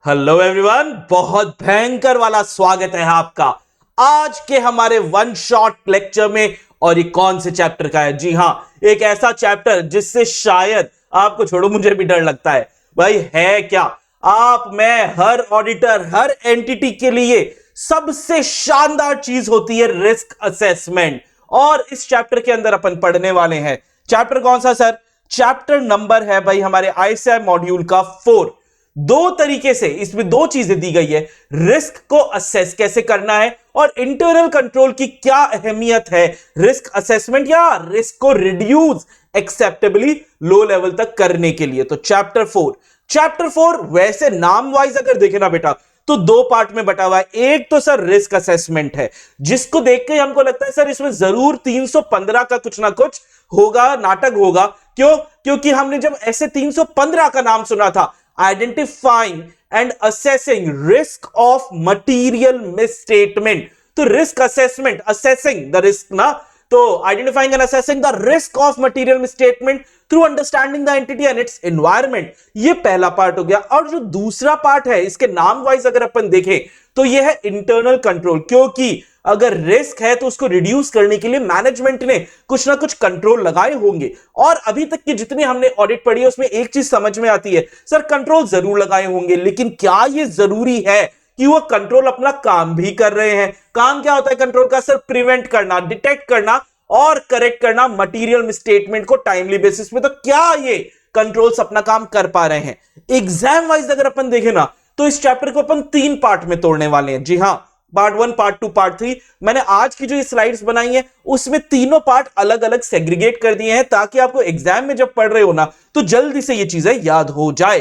Hello everyone, बहुत भयंकर वाला स्वागत है आपका आज के हमारे वन शॉट लेक्चर में। और ये कौन से चैप्टर का है? जी हां, एक ऐसा चैप्टर जिससे शायद आपको, छोड़ो मुझे भी डर लगता है भाई। है क्या, आप मैं हर ऑडिटर, हर एंटिटी के लिए सबसे शानदार चीज होती है रिस्क असेसमेंट। और इस चैप्टर के अंदर अपन पढ़ने वाले हैं। चैप्टर कौन सा सर? चैप्टर नंबर है भाई हमारे आईसीएआई मॉड्यूल का 4। दो तरीके से इसमें दो चीजें दी गई है, रिस्क को असेस कैसे करना है और इंटरनल कंट्रोल की क्या अहमियत है रिस्क असेसमेंट या रिस्क को रिड्यूस एक्सेप्टेबली लो लेवल तक करने के लिए। तो चैप्टर 4 वैसे नाम वाइज अगर देखे ना बेटा तो दो पार्ट में बटा हुआ है। एक तो सर रिस्क असेसमेंट है, जिसको देख के हमको लगता है सर इसमें जरूर 315 का कुछ ना कुछ होगा, नाटक होगा। क्यों? क्योंकि हमने जब ऐसे 315 का नाम सुना था, identifying and assessing risk of material misstatement. तो risk assessment, assessing the risk ना, तो identifying and assessing the risk of material misstatement through understanding the entity and its environment, ये पहला पार्ट हो गया। और जो दूसरा पार्ट है इसके नाम वाइज अगर अपन देखें तो यह है इंटरनल कंट्रोल, क्योंकि अगर रिस्क है तो उसको रिड्यूस करने के लिए मैनेजमेंट ने कुछ ना कुछ कंट्रोल लगाए होंगे। और अभी तक की जितनी हमने ऑडिट पढ़ी है उसमें एक चीज समझ में आती है, सर कंट्रोल जरूर लगाए होंगे, लेकिन क्या यह जरूरी है कि वो कंट्रोल अपना काम भी कर रहे हैं? काम क्या होता है कंट्रोल का? सर प्रिवेंट करना, डिटेक्ट करना और करेक्ट करना मटीरियल मिसस्टेटमेंट को टाइमली बेसिस पे। तो क्या ये कंट्रोल्स अपना काम कर पा रहे हैं? एग्जाम वाइज अगर अपन देखें ना तो इस चैप्टर को अपन 3 पार्ट में तोड़ने वाले हैं। जी हां, पार्ट 1, पार्ट 2, पार्ट 3। मैंने आज की जो ये स्लाइड्स बनाई है उसमें तीनों पार्ट अलग अलग सेग्रीगेट कर दिए हैं, ताकि आपको एग्जाम में जब पढ़ रहे हो ना तो जल्दी से ये चीजें याद हो जाए।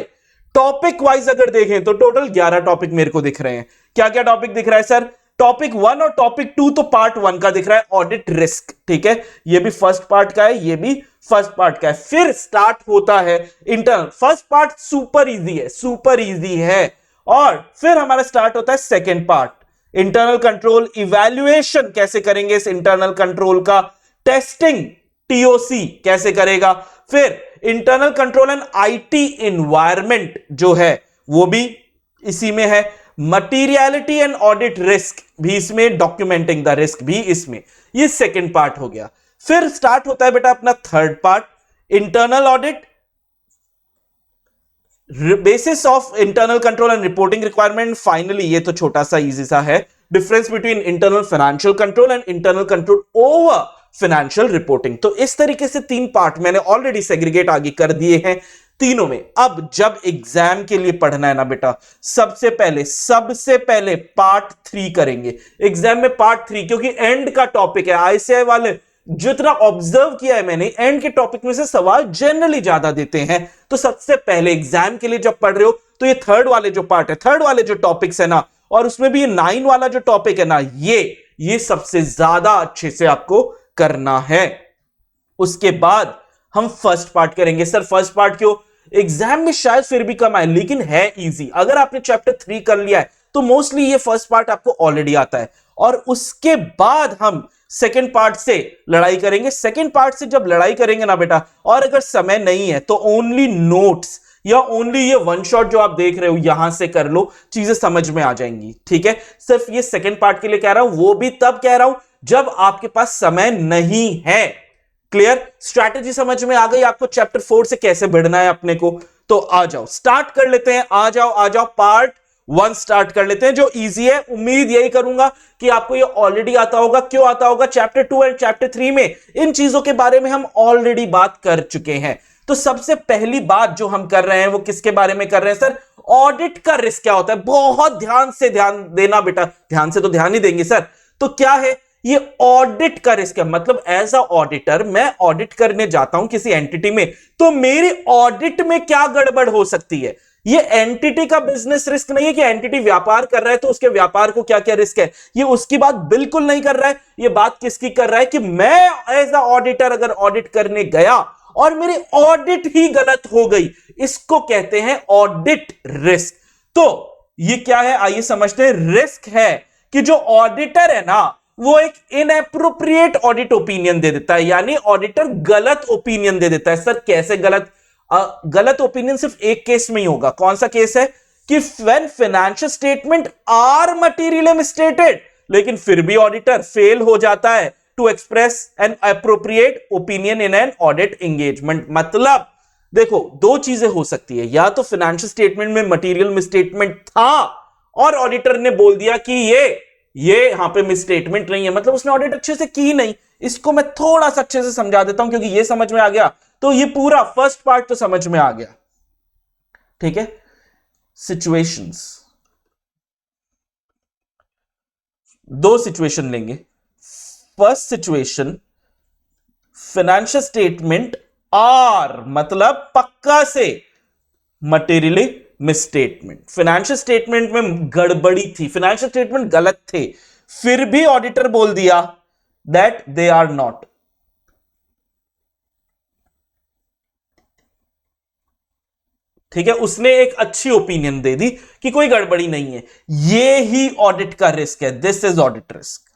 टॉपिक वाइज अगर देखें तो टोटल 11 टॉपिक मेरे को दिख रहे हैं। क्या क्या टॉपिक दिख रहा है सर? टॉपिक 1 और टॉपिक 2 तो पार्ट 1 का दिख रहा है, ऑडिट रिस्क, ठीक है, ये भी फर्स्ट पार्ट का है, ये भी फर्स्ट पार्ट का है। फिर स्टार्ट होता है internal. First part super easy है। और फिर हमारा स्टार्ट होता है second part, internal control evaluation कैसे करेंगे इस इंटरनल कंट्रोल का, टेस्टिंग टीओसी कैसे करेगा, फिर internal control and IT environment जो है वो भी इसी में है, मटीरियलिटी एंड ऑडिट रिस्क भी इसमें, डॉक्यूमेंटिंग द रिस्क भी इसमें। ये सेकंड पार्ट हो गया। फिर स्टार्ट होता है बेटा अपना third part, internal audit, basis of internal control and reporting requirement. Finally ये तो छोटा सा इजी सा है, difference between internal financial control and internal control over financial reporting. तो इस तरीके से 3 पार्ट मैंने ऑलरेडी सेग्रीगेट आगे कर दिए हैं तीनों में। अब जब एग्जाम के लिए पढ़ना है ना बेटा, सबसे पहले पार्ट 3 करेंगे एग्जाम में, पार्ट 3, क्योंकि एंड का टॉपिक है। आईसीआई वाले जितना ऑब्जर्व किया है मैंने, एंड के टॉपिक में से सवाल जनरली ज्यादा देते हैं। तो सबसे पहले एग्जाम के लिए जब पढ़ रहे हो तो ये थर्ड वाले जो पार्ट है, थर्ड वाले जो टॉपिक्स है ना, और उसमें भी ये 9 वाला जो टॉपिक है ना, ये सबसे ज्यादा अच्छे से आपको करना है। उसके बाद हम फर्स्ट पार्ट करेंगे। सर फर्स्ट पार्ट क्यों? एग्जाम में शायद फिर भी कम आए, लेकिन है इजी। अगर आपने चैप्टर 3 कर लिया है तो मोस्टली ये फर्स्ट पार्ट आपको ऑलरेडी आता है। और उसके बाद हम सेकेंड पार्ट से लड़ाई करेंगे। सेकेंड पार्ट से जब लड़ाई करेंगे ना बेटा, और अगर समय नहीं है तो ओनली नोट्स या ओनली ये वन शॉट जो आप देख रहे हो यहां से कर लो, चीजें समझ में आ जाएंगी, ठीक है। सिर्फ ये सेकेंड पार्ट के लिए कह रहा हूं, वो भी तब कह रहा हूं जब आपके पास समय नहीं है। क्लियर? स्ट्रैटेजी समझ में आ गई आपको चैप्टर 4 से कैसे भिड़ना है अपने को? तो आ जाओ स्टार्ट कर लेते हैं। आ जाओ पार्ट 1 स्टार्ट कर लेते हैं, जो इजी है। उम्मीद यही करूंगा कि आपको ये ऑलरेडी आता होगा। क्यों आता होगा? चैप्टर 2 एंड चैप्टर 3 में इन चीजों के बारे में हम ऑलरेडी बात कर चुके हैं। तो सबसे पहली बात जो हम कर रहे हैं वो किसके बारे में कर रहे हैं सर? ऑडिट का रिस्क क्या होता है? बहुत ध्यान से ध्यान देना बेटा, ध्यान से तो ध्यान ही देंगे सर। तो क्या है ये ऑडिट का रिस्क? है मतलब एज अ ऑडिटर मैं ऑडिट करने जाता हूं किसी एंटिटी में, तो मेरी ऑडिट में क्या गड़बड़ हो सकती है? ये एंटिटी का बिजनेस रिस्क नहीं है कि एंटिटी व्यापार कर रहा है तो उसके व्यापार को क्या क्या रिस्क है, ये उसकी बात बिल्कुल नहीं कर रहा है। ये बात किसकी कर रहा है कि मैं एज अ ऑडिटर अगर ऑडिट करने गया और मेरी ऑडिट ही गलत हो गई, इसको कहते हैं ऑडिट रिस्क। तो ये क्या है आइए समझते हैं। रिस्क है कि जो ऑडिटर है ना वो एक इनएप्रोप्रिएट ऑडिट ओपिनियन दे देता है, यानी ऑडिटर गलत ओपिनियन दे देता है। सर कैसे गलत? गलत ओपिनियन सिर्फ एक केस में ही होगा। कौन सा केस है? कि when financial statement are materially misstated, लेकिन फिर भी ऑडिटर फेल हो जाता है to express an appropriate opinion in an audit engagement. मतलब देखो, दो चीजें हो सकती है, या तो फाइनेंशियल स्टेटमेंट में मटेरियल मिसस्टेटमेंट था और ऑडिटर ने बोल दिया कि ये यहां पे मिसस्टेटमेंट नहीं है, मतलब उसने ऑडिट अच्छे से की नहीं। इसको मैं थोड़ा सा अच्छे से समझा देता हूं, क्योंकि ये समझ में आ गया तो ये पूरा फर्स्ट पार्ट तो समझ में आ गया। ठीक है, सिचुएशंस, दो सिचुएशन लेंगे। First situation, financial statement are मतलब पक्का से मटेरियली मिसस्टेटमेंट, फाइनेंशियल स्टेटमेंट में गड़बड़ी थी, फाइनेंशियल स्टेटमेंट गलत थे, फिर भी ऑडिटर बोल दिया दैट दे आर नॉट। ठीक है, उसने एक अच्छी ओपिनियन दे दी कि कोई गड़बड़ी नहीं है। ये ही ऑडिट का रिस्क है, this is audit risk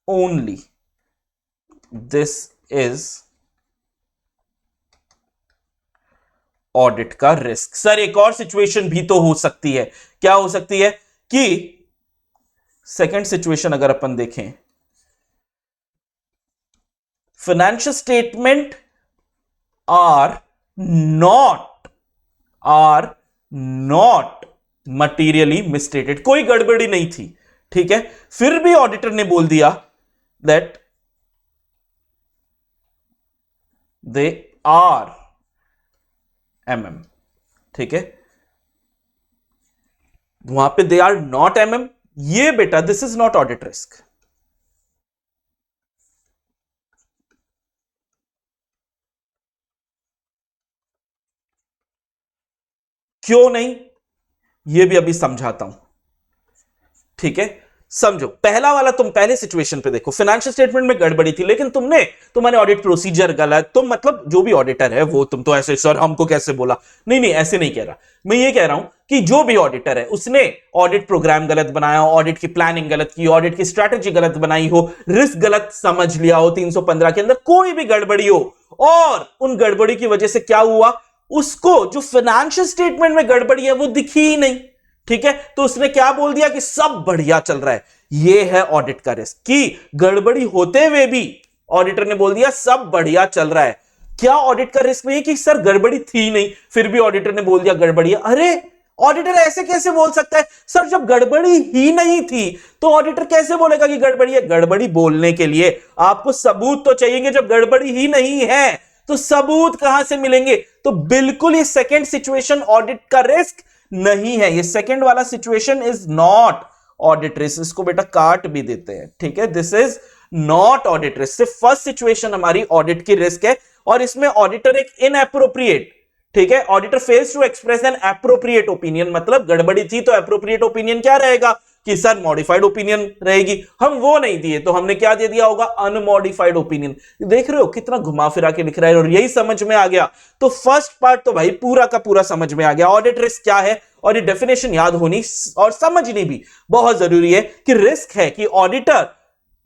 only, this is audit का रिस्क। सर एक और सिचुएशन भी तो हो सकती है, क्या हो सकती है कि सेकंड सिचुएशन अगर अपन देखें, financial statement are not are not materially misstated, कोई गड़बड़ी नहीं थी। ठीक है, फिर भी ऑडिटर ने बोल दिया दैट दे आर एमएम। ठीक है, वहां पे दे आर नॉट एमएम, ये बेटा this is not audit risk. क्यों नहीं, ये भी अभी समझाता हूं। ठीक है, समझो, पहला वाला तुम पहले सिचुएशन पे देखो, फाइनेंशियल स्टेटमेंट में गड़बड़ी थी, लेकिन तुम्हारे ऑडिट प्रोसीजर गलत, तुम मतलब जो भी ऑडिटर है वो तुम तो ऐसे सर हमको कैसे बोला, नहीं नहीं ऐसे नहीं कह रहा मैं, ये कह रहा हूं कि जो भी ऑडिटर है उसने ऑडिट प्रोग्राम गलत बनाया, ऑडिट की प्लानिंग गलत की, ऑडिट की स्ट्रैटेजी गलत बनाई हो, रिस्क गलत समझ लिया हो, 315 के अंदर कोई भी गड़बड़ी हो, और उन गड़बड़ी की वजह से क्या हुआ, उसको जो फाइनेंशियल स्टेटमेंट में गड़बड़ी है वो दिखी ही नहीं। ठीक है, तो उसने क्या बोल दिया कि सब बढ़िया चल रहा है। यह है ऑडिट का रिस्क, कि गड़बड़ी होते हुए भी ऑडिटर ने बोल दिया सब बढ़िया चल रहा है। क्या ऑडिट का रिस्क नहीं कि सर गड़बड़ी थी नहीं, फिर भी ऑडिटर ने बोल दिया गड़बड़ी है? अरे ऑडिटर ऐसे कैसे बोल सकता है सर, जब गड़बड़ी ही नहीं थी तो ऑडिटर कैसे बोलेगा कि गड़बड़ी है? गड़बड़ी बोलने के लिए आपको सबूत तो चाहिए, जब गड़बड़ी ही नहीं है तो सबूत कहां से मिलेंगे? तो बिल्कुल ये सेकंड सिचुएशन ऑडिट का रिस्क नहीं है, ये सेकंड वाला situation is not audit risk. इसको बेटा काट भी देते हैं। ठीक है, this is not audit risk. सिर्फ फर्स्ट सिचुएशन हमारी ऑडिट की रिस्क है, और इसमें ऑडिटर एक इनएप्रोप्रिएट, ठीक है, auditor fails to express an appropriate opinion, मतलब गड़बड़ी थी तो एप्रोप्रिएट ओपिनियन क्या रहेगा कि सर मॉडिफाइड ओपिनियन रहेगी, हम वो नहीं दिए तो हमने क्या दे दिया होगा, अनमॉडिफाइड ओपिनियन। देख रहे हो कितना घुमा फिरा के लिख रहा है, और यही समझ में आ गया तो फर्स्ट पार्ट तो भाई पूरा का पूरा समझ में आ गया। ऑडिट रिस्क क्या है, और ये डेफिनेशन याद होनी और समझनी भी बहुत जरूरी है कि रिस्क है कि auditor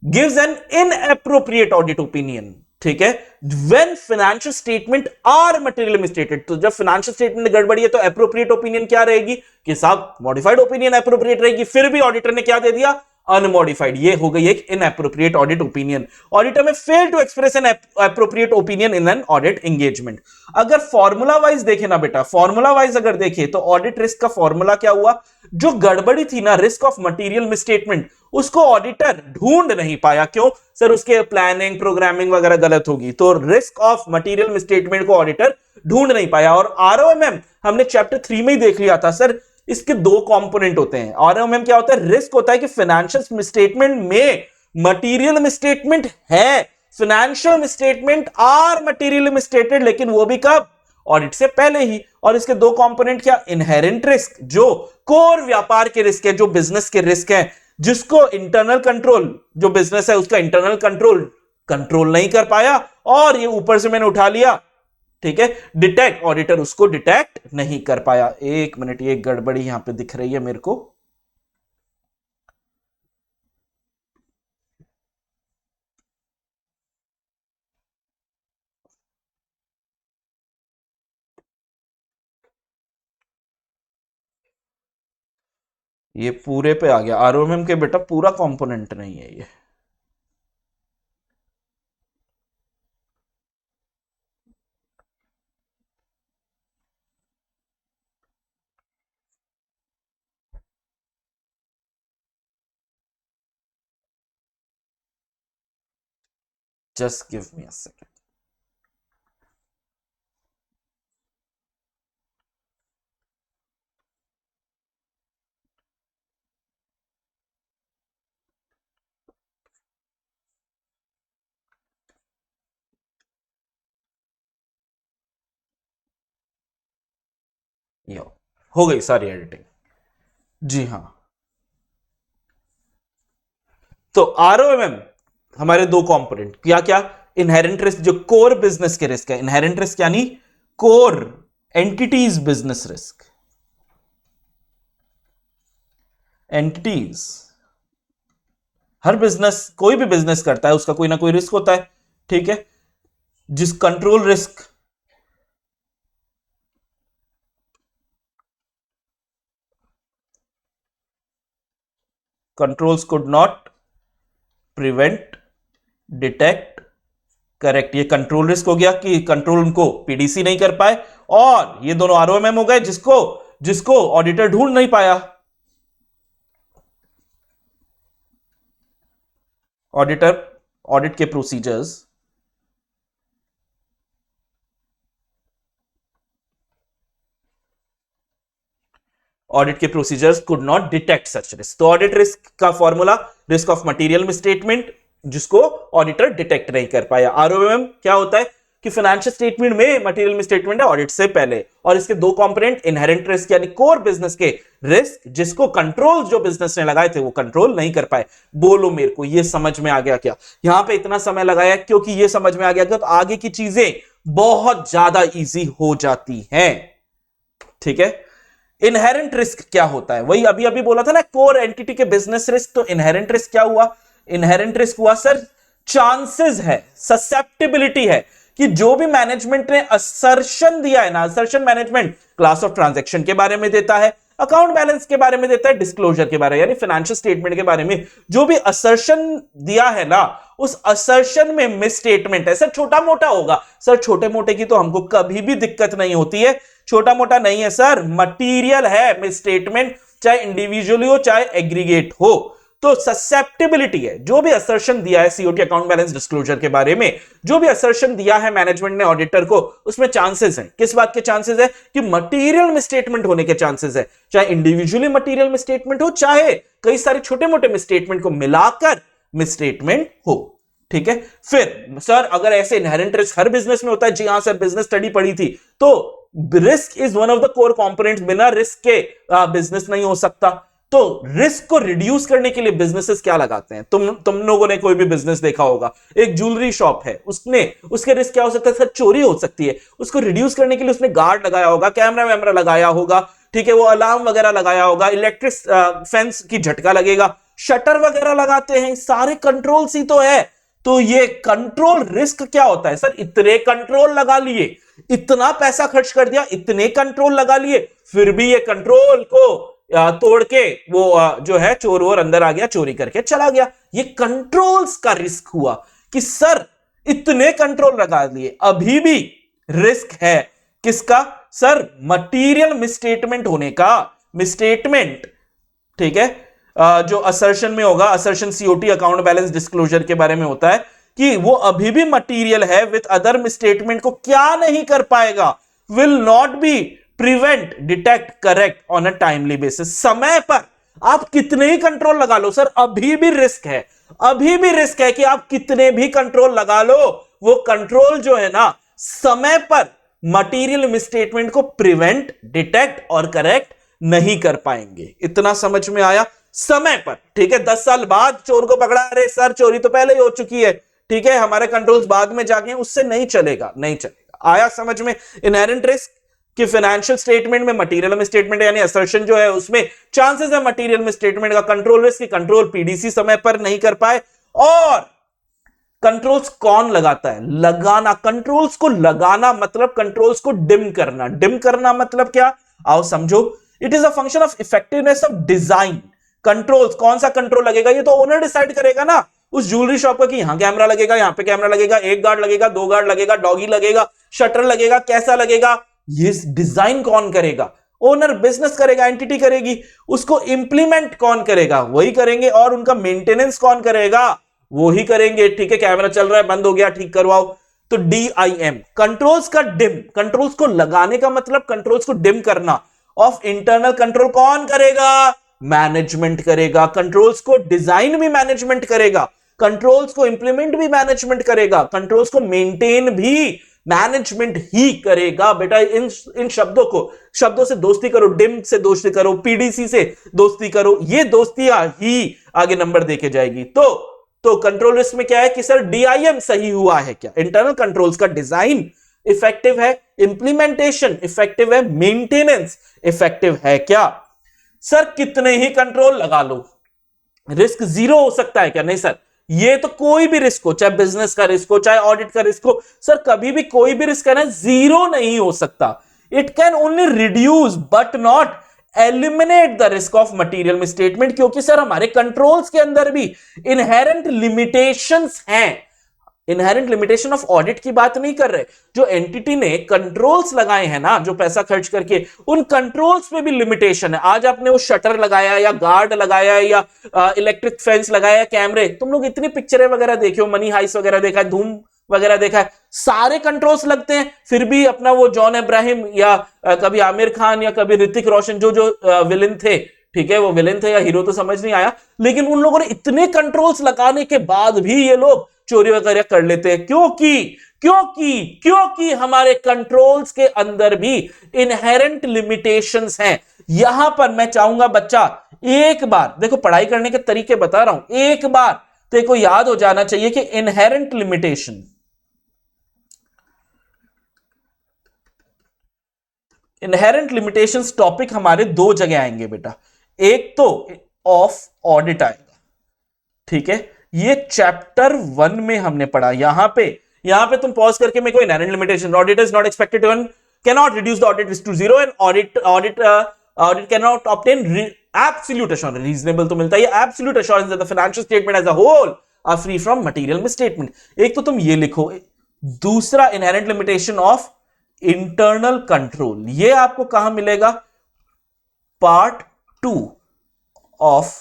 gives an inappropriate audit opinion. ठीक है, when financial statement are material misstated, तो जब फाइनेंशियल स्टेटमेंट गड़बड़ी है तो एप्रोप्रिएट ओपिनियन क्या रहेगी कि साहब मॉडिफाइड ओपिनियन एप्रोप्रिएट रहेगी, फिर भी ऑडिटर ने क्या दे दिया, अनमॉडिफाइड। ये हो गई एक इनएप्रोप्रिएट ऑडिट ओपिनियन। ऑडिटर में fail to express an appropriate opinion in an audit engagement. अगर फॉर्मूला वाइज देखे ना बेटा, फॉर्मूला वाइज अगर देखे तो ऑडिट रिस्क का फॉर्मूला क्या हुआ, जो गड़बड़ी थी ना, रिस्क ऑफ मटेरियल मिसस्टेटमेंट, उसको ऑडिटर ढूंढ नहीं पाया। क्यों सर, उसके प्लानिंग प्रोग्रामिंग वगैरह गलत होगी, तो रिस्क ऑफ मटेरियल मिसस्टेटमेंट को ऑडिटर ढूंढ नहीं पाया। और आरओएमएम हमने चैप्टर 3 में ही देख लिया था सर, इसके दो कंपोनेंट होते हैं। आरओएमएम क्या होता है, रिस्क होता है कि फाइनेंशियल मिसस्टेटमेंट में मटेरियल मिसस्टेटमेंट है, financial misstatement are material misstated, लेकिन वो भी कब, ऑडिट से पहले ही। और इसके दो कंपोनेंट क्या, इनहेरेंट रिस्क जो कोर व्यापार के रिस्क है, जो बिजनेस के रिस्क है, जिसको इंटरनल कंट्रोल, जो बिजनेस है उसका इंटरनल कंट्रोल कंट्रोल नहीं कर पाया, और ये ऊपर से मैंने उठा लिया। ठीक है, डिटेक्ट, ऑडिटर उसको डिटेक्ट नहीं कर पाया। एक मिनट, ये गड़बड़ी यहां पे दिख रही है मेरे को। ये पूरे पे आ गया, आरओएमएम के बेटा पूरा कंपोनेंट नहीं है ये। Just give me a second. Yo, हो गई सारी एडिटिंग। जी हाँ, तो आरओएमएम हमारे दो कंपोनेंट क्या क्या, इनहेरेंट रिस्क जो कोर बिजनेस के रिस्क है, इनहेरेंट रिस्क यानी core entities business risk, entities, हर बिजनेस कोई भी बिजनेस करता है उसका कोई ना कोई रिस्क होता है, ठीक है, जिस control risk, controls could not prevent, detect, correct, ये कंट्रोल रिस्क हो गया कि कंट्रोल उनको पीडीसी नहीं कर पाए, और ये दोनों आरओएमएम हो गए जिसको जिसको ऑडिटर ढूंढ नहीं पाया, ऑडिटर, ऑडिट के प्रोसीजर्स, ऑडिट के procedures could not detect such risk. तो ऑडिट रिस्क का formula risk of material misstatement, जिसको ऑडिटर डिटेक्ट नहीं कर पाया। आरओएम क्या होता है कि फाइनेंशियल स्टेटमेंट में मटेरियल मिसस्टेटमेंट है ऑडिट से पहले, और इसके दो कंपोनेंट, इनहेरेंट रिस्क यानी कोर बिजनेस के रिस्क जिसको कंट्रोल जो बिजनेस ने लगाए थे वो कंट्रोल नहीं कर पाए। बोलो मेरे को ये समझ में आ गया क्या? यहां पे इतना समय लगाया क्योंकि ये समझ में आ गया, तो आगे की चीजें बहुत ज्यादा इजी हो जाती हैं, ठीक है। इनहेरेंट रिस्क क्या होता है? वही अभी अभी बोला था ना, कोर एंटिटी के बिजनेस रिस्क। तो इनहेरेंट रिस्क क्या हुआ? इनहेरेंट रिस्क हुआ सर, चांसेस है, ससेप्टिबिलिटी है कि जो भी मैनेजमेंट ने असर्शन दिया है ना, assertion management class of transaction के बारे में देता है, अकाउंट बैलेंस के बारे में देता है, डिस्क्लोजर के बारे में यानी फाइनेंशियल स्टेटमेंट के बारे में जो भी असर्शन दिया है ना, उस असर्शन में मिस स्टेटमेंट है सर, छोटा मोटा होगा सर, छोटे मोटे की तो हमको कभी भी दिक्कत नहीं होती है, छोटा मोटा नहीं है सर, मटीरियल है मिस स्टेटमेंट, चाहे इंडिविजुअली हो चाहे एग्रीगेट हो। तो ससेप्टिबिलिटी है, जो भी असर्शन दिया है सीओटी अकाउंट बैलेंस डिस्क्लोजर के बारे में, जो भी असर्शन दिया है मैनेजमेंट ने ऑडिटर को, उसमें चांसेस हैं। किस बात के चांसेस है? कि मटेरियल मिसस्टेटमेंट होने के चांसेस है, चाहे इंडिविजुअली मटेरियल मिसस्टेटमेंट हो, चाहे कई सारे छोटे मोटे मिसस्टेटमेंट को मिलाकर मिसस्टेटमेंट हो, ठीक है। फिर सर अगर ऐसे इनहेरेंट रिस्क हर बिजनेस में होता है, जी हां सर, बिजनेस स्टडी पढ़ी थी, तो risk is one of the core components, बिना रिस्क के बिजनेस नहीं हो सकता। तो रिस्क को रिड्यूस करने के लिए बिजनेसेस क्या लगाते हैं? तुम लोगों ने कोई भी बिजनेस देखा होगा, एक ज्वेलरी शॉप है, उसके रिस्क क्या हो सकता है सर? चोरी हो सकती है, उसको रिड्यूस करने के लिए उसने गार्ड लगाया होगा, कैमरा वैमरा लगाया होगा, ठीक है, वो अलार्म वगैरह लगाया होगा, इलेक्ट्रिक फेंस की झटका लगेगा, शटर वगैरह लगाते हैं, सारे कंट्रोल्स ही तो है। तो ये कंट्रोल रिस्क क्या होता है सर? इतने कंट्रोल लगा लिए, इतना पैसा खर्च कर दिया, इतने कंट्रोल लगा लिए, फिर भी ये कंट्रोल को तोड़ के वो जो है चोर वोर अंदर आ गया, चोरी करके चला गया। ये कंट्रोल्स का रिस्क हुआ कि सर इतने कंट्रोल लगा लिए, अभी भी रिस्क है किसका सर? मटीरियल मिसस्टेटमेंट होने का। मिसस्टेटमेंट, ठीक है, जो असर्शन में होगा, assertion COT account balance disclosure के बारे में होता है कि वो अभी भी मटीरियल है, विथ अदर मिसस्टेटमेंट को क्या नहीं कर पाएगा? Will not be prevent, detect, correct on a timely basis. समय पर आप कितने ही कंट्रोल लगा लो सर, अभी भी रिस्क है, अभी भी रिस्क है कि आप कितने भी कंट्रोल लगा लो, वो कंट्रोल जो है ना, समय पर मटीरियल मिसस्टेटमेंट को प्रिवेंट, डिटेक्ट और करेक्ट नहीं कर पाएंगे। इतना समझ में आया? समय पर, ठीक है, 10 साल बाद चोर को पकड़ा, अरे सर चोरी तो पहले ही हो चुकी है, ठीक है, हमारे कंट्रोल्स बाद में जाके, उससे नहीं चलेगा, नहीं चलेगा। आया समझ में? इनहेरेंट रिस्क कि फाइनेंशियल स्टेटमेंट में मटीरियल मिसस्टेटमेंट यानी असर्शन जो है उसमें चांसेस है मटीरियल मिसस्टेटमेंट का। कंट्रोल रिस्क की कंट्रोल पीडीसी समय पर नहीं कर पाए। और कंट्रोल्स कौन लगाता है? लगाना। कंट्रोल्स को लगाना मतलब कंट्रोल्स को डिम करना। डिम करना मतलब क्या? आओ समझो। It is a function of effectiveness of design. Controls, कौन सा कंट्रोल लगेगा ये तो ओनर डिसाइड करेगा ना उस ज्वेलरी शॉप का कि यहां कैमरा लगेगा, यहां पे कैमरा लगेगा, एक गार्ड लगेगा, दो गार्ड लगेगा, डॉगी लगेगा, शटर लगेगा, कैसा लगेगा, ये डिजाइन कौन करेगा? ओनर। बिजनेस करेगा, एंटिटी करेगी। उसको इंप्लीमेंट कौन करेगा? वही करेंगे। और उनका मेंटेनेंस कौन करेगा? वो ही करेंगे। ठीक है, कैमरा चल रहा है, बंद हो गया, ठीक करवाओ। तो DIM, कंट्रोल्स का डिम, कंट्रोल्स को लगाने का मतलब कंट्रोल्स को डिम करना। ऑफ इंटरनल कंट्रोल कौन करेगा? मैनेजमेंट करेगा। कंट्रोल्स को डिजाइन भी मैनेजमेंट करेगा, कंट्रोल्स को इंप्लीमेंट भी मैनेजमेंट करेगा, कंट्रोल्स को मेंटेन भी मैनेजमेंट ही करेगा। बेटा इन शब्दों से दोस्ती करो, डिम से दोस्ती करो, PDC से दोस्ती करो, ये दोस्तियां ही आगे नंबर देके जाएगी। तो कंट्रोल रिस्क में क्या है कि सर DIM सही हुआ है क्या? इंटरनल कंट्रोल्स का डिजाइन इफेक्टिव है, इंप्लीमेंटेशन इफेक्टिव है, मेंटेनेंस इफेक्टिव है क्या? सर कितने ही कंट्रोल लगा लो, रिस्क जीरो हो सकता है क्या? नहीं सर, ये तो कोई भी रिस्क हो, चाहे बिजनेस का रिस्क हो, चाहे ऑडिट का रिस्क हो, सर कभी भी कोई भी रिस्क है ना जीरो नहीं हो सकता। It can only reduce but not eliminate the risk of material misstatement, क्योंकि सर हमारे कंट्रोल्स के अंदर भी इनहेरेंट लिमिटेशंस हैं। इनहेरेंट लिमिटेशन ऑफ ऑडिट की बात नहीं कर रहे, जो एंटिटी ने कंट्रोल्स लगाए हैं ना, जो पैसा खर्च करके, उन कंट्रोल्स पे भी लिमिटेशन है। आज आपने वो शटर लगाया या गार्ड लगाया या इलेक्ट्रिक फेंस लगाया, कैमरे, तुम लोग इतनी पिक्चरें वगैरह देखे हो, मनी हाइस्ट वगैरह देखा है, धूम वगैरह देखा है, सारे कंट्रोल्स लगते हैं, फिर भी अपना वो जॉन अब्राहिम या कभी आमिर खान या कभी ऋतिक रोशन जो विलेन थे, ठीक है वो विलेन थे या हीरो तो समझ नहीं आया, लेकिन उन लोगों ने इतने कंट्रोल्स लगाने के बाद भी ये लोग चोरी वगैरह कर लेते हैं। क्योंकि हमारे कंट्रोल्स के अंदर भी इनहेरेंट लिमिटेशंस हैं। यहां पर मैं चाहूंगा बच्चा एक बार देखो, पढ़ाई करने के तरीके बता रहा हूं, एक बार तेरे को याद हो जाना चाहिए कि इनहेरेंट लिमिटेशंस टॉपिक हमारे दो जगह आएंगे बेटा। एक तो ऑफ ऑडिट आएगा, ठीक है, ये चैप्टर 1 में हमने पढ़ा। यहां पे तुम पॉज करके मेरे को inherent limitation, audit is not expected to cannot reduce the audit risk to zero and audit cannot obtain absolute assurance, reasonable तो मिलता है, absolute assurance that the financial statement as a whole are free from material misstatement. एक तो तुम ये लिखो। दूसरा inherent limitation of internal control, ये आपको कहां मिलेगा? पार्ट 2 ऑफ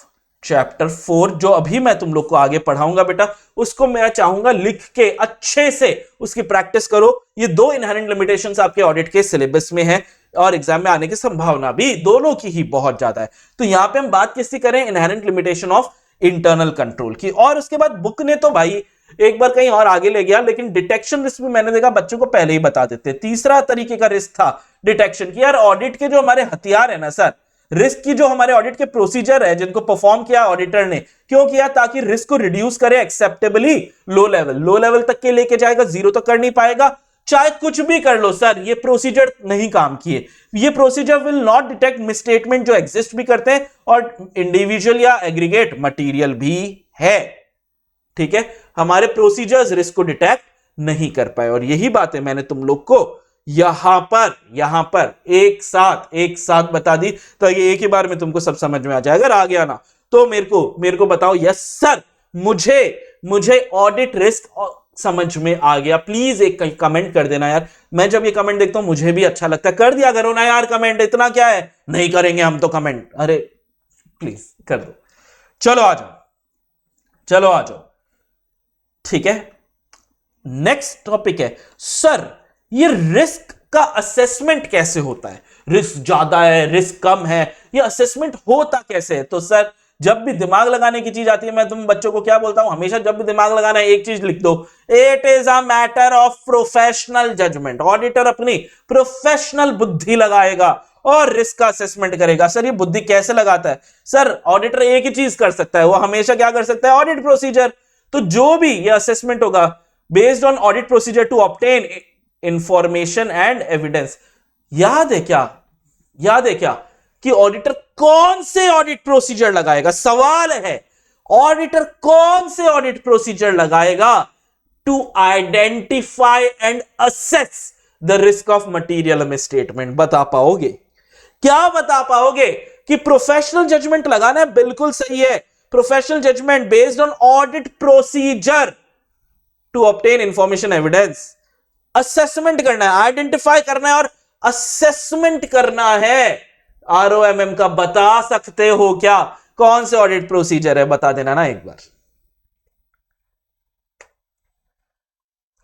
चैप्टर 4, जो अभी मैं तुम लोग को आगे पढ़ाऊंगा बेटा, उसको मैं चाहूंगा लिख के अच्छे से उसकी प्रैक्टिस करो। ये दो इनहेरेंट लिमिटेशंस आपके ऑडिट के सिलेबस में है और एग्जाम में आने की संभावना भी दोनों की ही बहुत ज्यादा है। तो यहां पे हम बात किसकी करें? Inherent limitation of internal control की। और उसके बाद बुक ने तो भाई एक बार कहीं और आगे ले गया, लेकिन डिटेक्शन रिस्क भी मैंने देखा बच्चों को पहले ही बता देते। तीसरा तरीके का रिस्क था डिटेक्शन की। यार ऑडिट के जो हमारे हथियार है ना सर, रिस्क की जो हमारे ऑडिट के प्रोसीजर है जिनको परफॉर्म किया ऑडिटर ने, क्यों किया? ताकि रिस्क को रिड्यूस करे एक्सेप्टेबली लो लेवल तक के लेके जाएगा, जीरो तो कर नहीं पाएगा। चाहे कुछ भी कर लो सर, ये प्रोसीजर नहीं काम किए, ये procedure will not detect misstatement जो एग्जिस्ट भी करते हैं और इंडिविजुअल या एग्रीगेट मटेरियल भी है, ठीक है। हमारे प्रोसीजर्स रिस्क को डिटेक्ट नहीं कर पाए और यही बात है मैंने तुम लोग को यहां पर एक साथ बता दी, तो ये एक ही बार में तुमको सब समझ में आ जाए। अगर आ गया ना तो मेरे को बताओ यस सर, मुझे ऑडिट रिस्क समझ में आ गया। प्लीज एक कमेंट कर देना यार, मैं जब ये कमेंट देखता हूं मुझे भी अच्छा लगता है। कर दिया करो ना यार कमेंट, इतना क्या है, नहीं करेंगे हम तो कमेंट, अरे प्लीज कर दो। चलो आ जाओ, ठीक है। नेक्स्ट टॉपिक है सर, ये रिस्क का असेसमेंट कैसे होता है? रिस्क ज्यादा है, रिस्क कम है, ये असेसमेंट होता कैसे है? तो सर जब भी दिमाग लगाने की चीज आती है, मैं तुम बच्चों को क्या बोलता हूं हमेशा, जब भी दिमाग लगाना है एक चीज लिख दो, it is a matter of professional judgement. ऑडिटर अपनी प्रोफेशनल बुद्धि लगाएगा और रिस्क का असेसमेंट करेगा। सर ये बुद्धि कैसे लगाता है? सर ऑडिटर एक ही चीज कर सकता है, वो हमेशा क्या कर सकता है? Audit procedure. तो जो भी ये असेसमेंट होगा based on audit procedure to obtain information and evidence. याद है क्या कि ऑडिटर कौन से ऑडिट प्रोसीजर लगाएगा? सवाल है ऑडिटर कौन से ऑडिट प्रोसीजर लगाएगा? To identify and assess the risk of material misstatement. बता पाओगे क्या बता पाओगे कि प्रोफेशनल जजमेंट लगाना है? बिल्कुल सही है, professional judgement based on audit procedure to obtain information evidence. Assessment करना है, आइडेंटिफाई करना है और असेसमेंट करना है। आरओएमएम का बता सकते हो क्या? कौन से ऑडिट प्रोसीजर है? बता देना ना एक बार।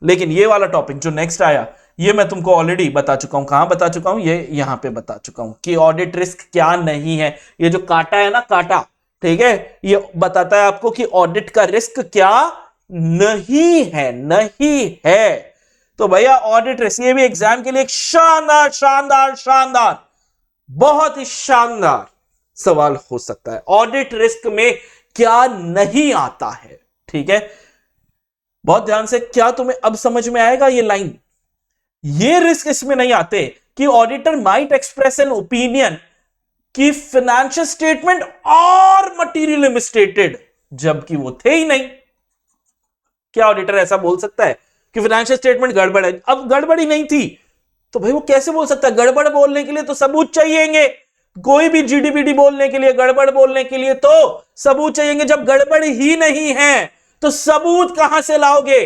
लेकिन ये वाला टॉपिक जो नेक्स्ट आया, ये मैं तुमको ऑलरेडी बता चुका हूं। कहां बता चुका हूं? ये यहां पे बता चुका हूं कि ऑडिट रिस्क क्या नहीं है। ये जो काटा है ना, काटा, ठीक है, ये बताता है आपको कि ऑडिट का रिस्क क्या नहीं है, नहीं है। तो भैया ऑडिट रिस्क, ये भी एग्जाम के लिए एक शानदार शानदार शानदार, बहुत ही शानदार सवाल हो सकता है। ऑडिट रिस्क में क्या नहीं आता है? ठीक है, बहुत ध्यान से। क्या तुम्हें अब समझ में आएगा ये लाइन? ये रिस्क इसमें नहीं आते कि auditor might express an opinion कि फाइनेंशियल स्टेटमेंट और मटेरियल मिसस्टेटेड, जबकि वो थे ही नहीं। क्या ऑडिटर ऐसा बोल सकता है कि फाइनेंशियल स्टेटमेंट गड़बड़ है? अब गड़बड़ ही नहीं थी तो भाई वो कैसे बोल सकता है? गड़बड़ बोलने के लिए तो सबूत चाहिएंगे। कोई भी जीडीपीडी बोलने के लिए, गड़बड़ बोलने के लिए तो सबूत चाहिएंगे। जब गड़बड़ ही नहीं है तो सबूत कहां से लाओगे?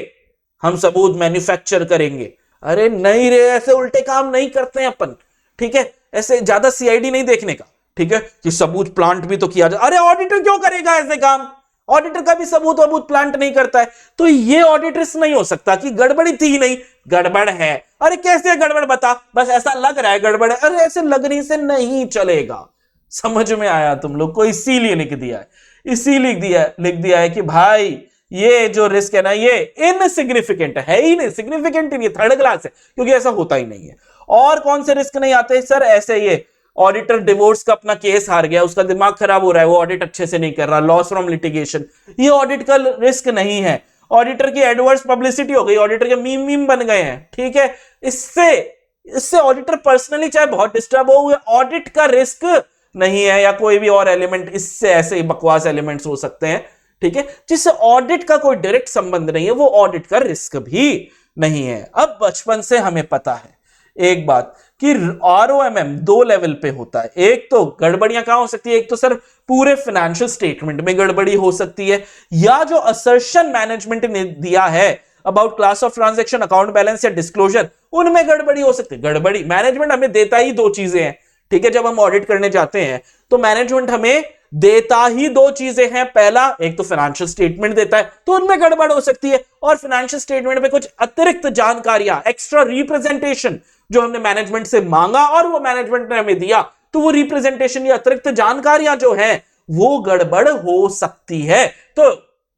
हम सबूत मैन्युफैक्चर करेंगे। अरे नहीं रे, ऐसे उल्टे काम नहीं करते हैं अपन, ठीक है? ऐसे ज्यादा सीआईडी नहीं देखने का, ठीक है, कि सबूत प्लांट भी तो किया जाए। अरे ऑडिटर क्यों करेगा ऐसे काम? ऑडिटर का भी सबूत वबूत प्लांट नहीं करता है। तो ये ऑडिटर्स नहीं हो सकता कि गड़बड़ी थी नहीं, गड़बड़ है। अरे कैसे गड़बड़? बता, बस ऐसा लग रहा है गड़बड़ है। अरे ऐसे लगने से नहीं चलेगा। समझ में आया तुम लोग को? इसीलिए लिख दिया है, इसीलिए लिख दिया है कि भाई ये जो रिस्क है ना, ये इनसिग्निफिकेंट है ही नहीं, सिग्निफिकेंट ही नहीं, थर्ड क्लास है, क्योंकि ऐसा होता ही नहीं है। और कौन से रिस्क नहीं आते सर? ऐसे ये ऑडिटर डिवोर्स का अपना केस हार गया, उसका दिमाग खराब हो रहा है, वो ऑडिट अच्छे से नहीं कर रहा, लॉस फ्रॉम लिटिगेशन, ये ऑडिट का रिस्क नहीं है। ऑडिटर की एडवर्स पब्लिसिटी हो गई, ऑडिटर के मीम बन गए हैं, ठीक है, इससे ऑडिटर पर्सनली चाहे बहुत डिस्टर्ब हो, ऑडिट का रिस्क नहीं है। या कोई भी और एलिमेंट, इससे ऐसे ही बकवास एलिमेंट्स हो सकते हैं, ठीक है, जिससे ऑडिट का कोई डायरेक्ट संबंध नहीं है, वो ऑडिट का रिस्क भी नहीं है। अब बचपन से हमें पता है एक बात कि आरओएमएम दो लेवल पे होता है। एक तो गड़बड़ियां कहां हो सकती है? एक तो सर पूरे फाइनेंशियल स्टेटमेंट में गड़बड़ी हो सकती है, या जो असर्शन मैनेजमेंट ने दिया है about class of transaction, account balance या डिस्क्लोजर, उनमें गड़बड़ी हो सकती है। गड़बड़ी मैनेजमेंट हमें देता ही दो चीजें हैं, ठीक है, जब हम ऑडिट करने जाते हैं तो मैनेजमेंट हमें देता ही दो चीजें हैं। पहला, एक तो फाइनेंशियल स्टेटमेंट देता है, तो उनमें गड़बड़ हो सकती है, और फाइनेंशियल स्टेटमेंट में कुछ अतिरिक्त जानकारियां, एक्स्ट्रा रिप्रेजेंटेशन जो हमने मैनेजमेंट से मांगा और वो मैनेजमेंट ने हमें दिया, तो वो रिप्रेजेंटेशन या अतिरिक्त जानकारियां जो है वो गड़बड़ हो सकती है। तो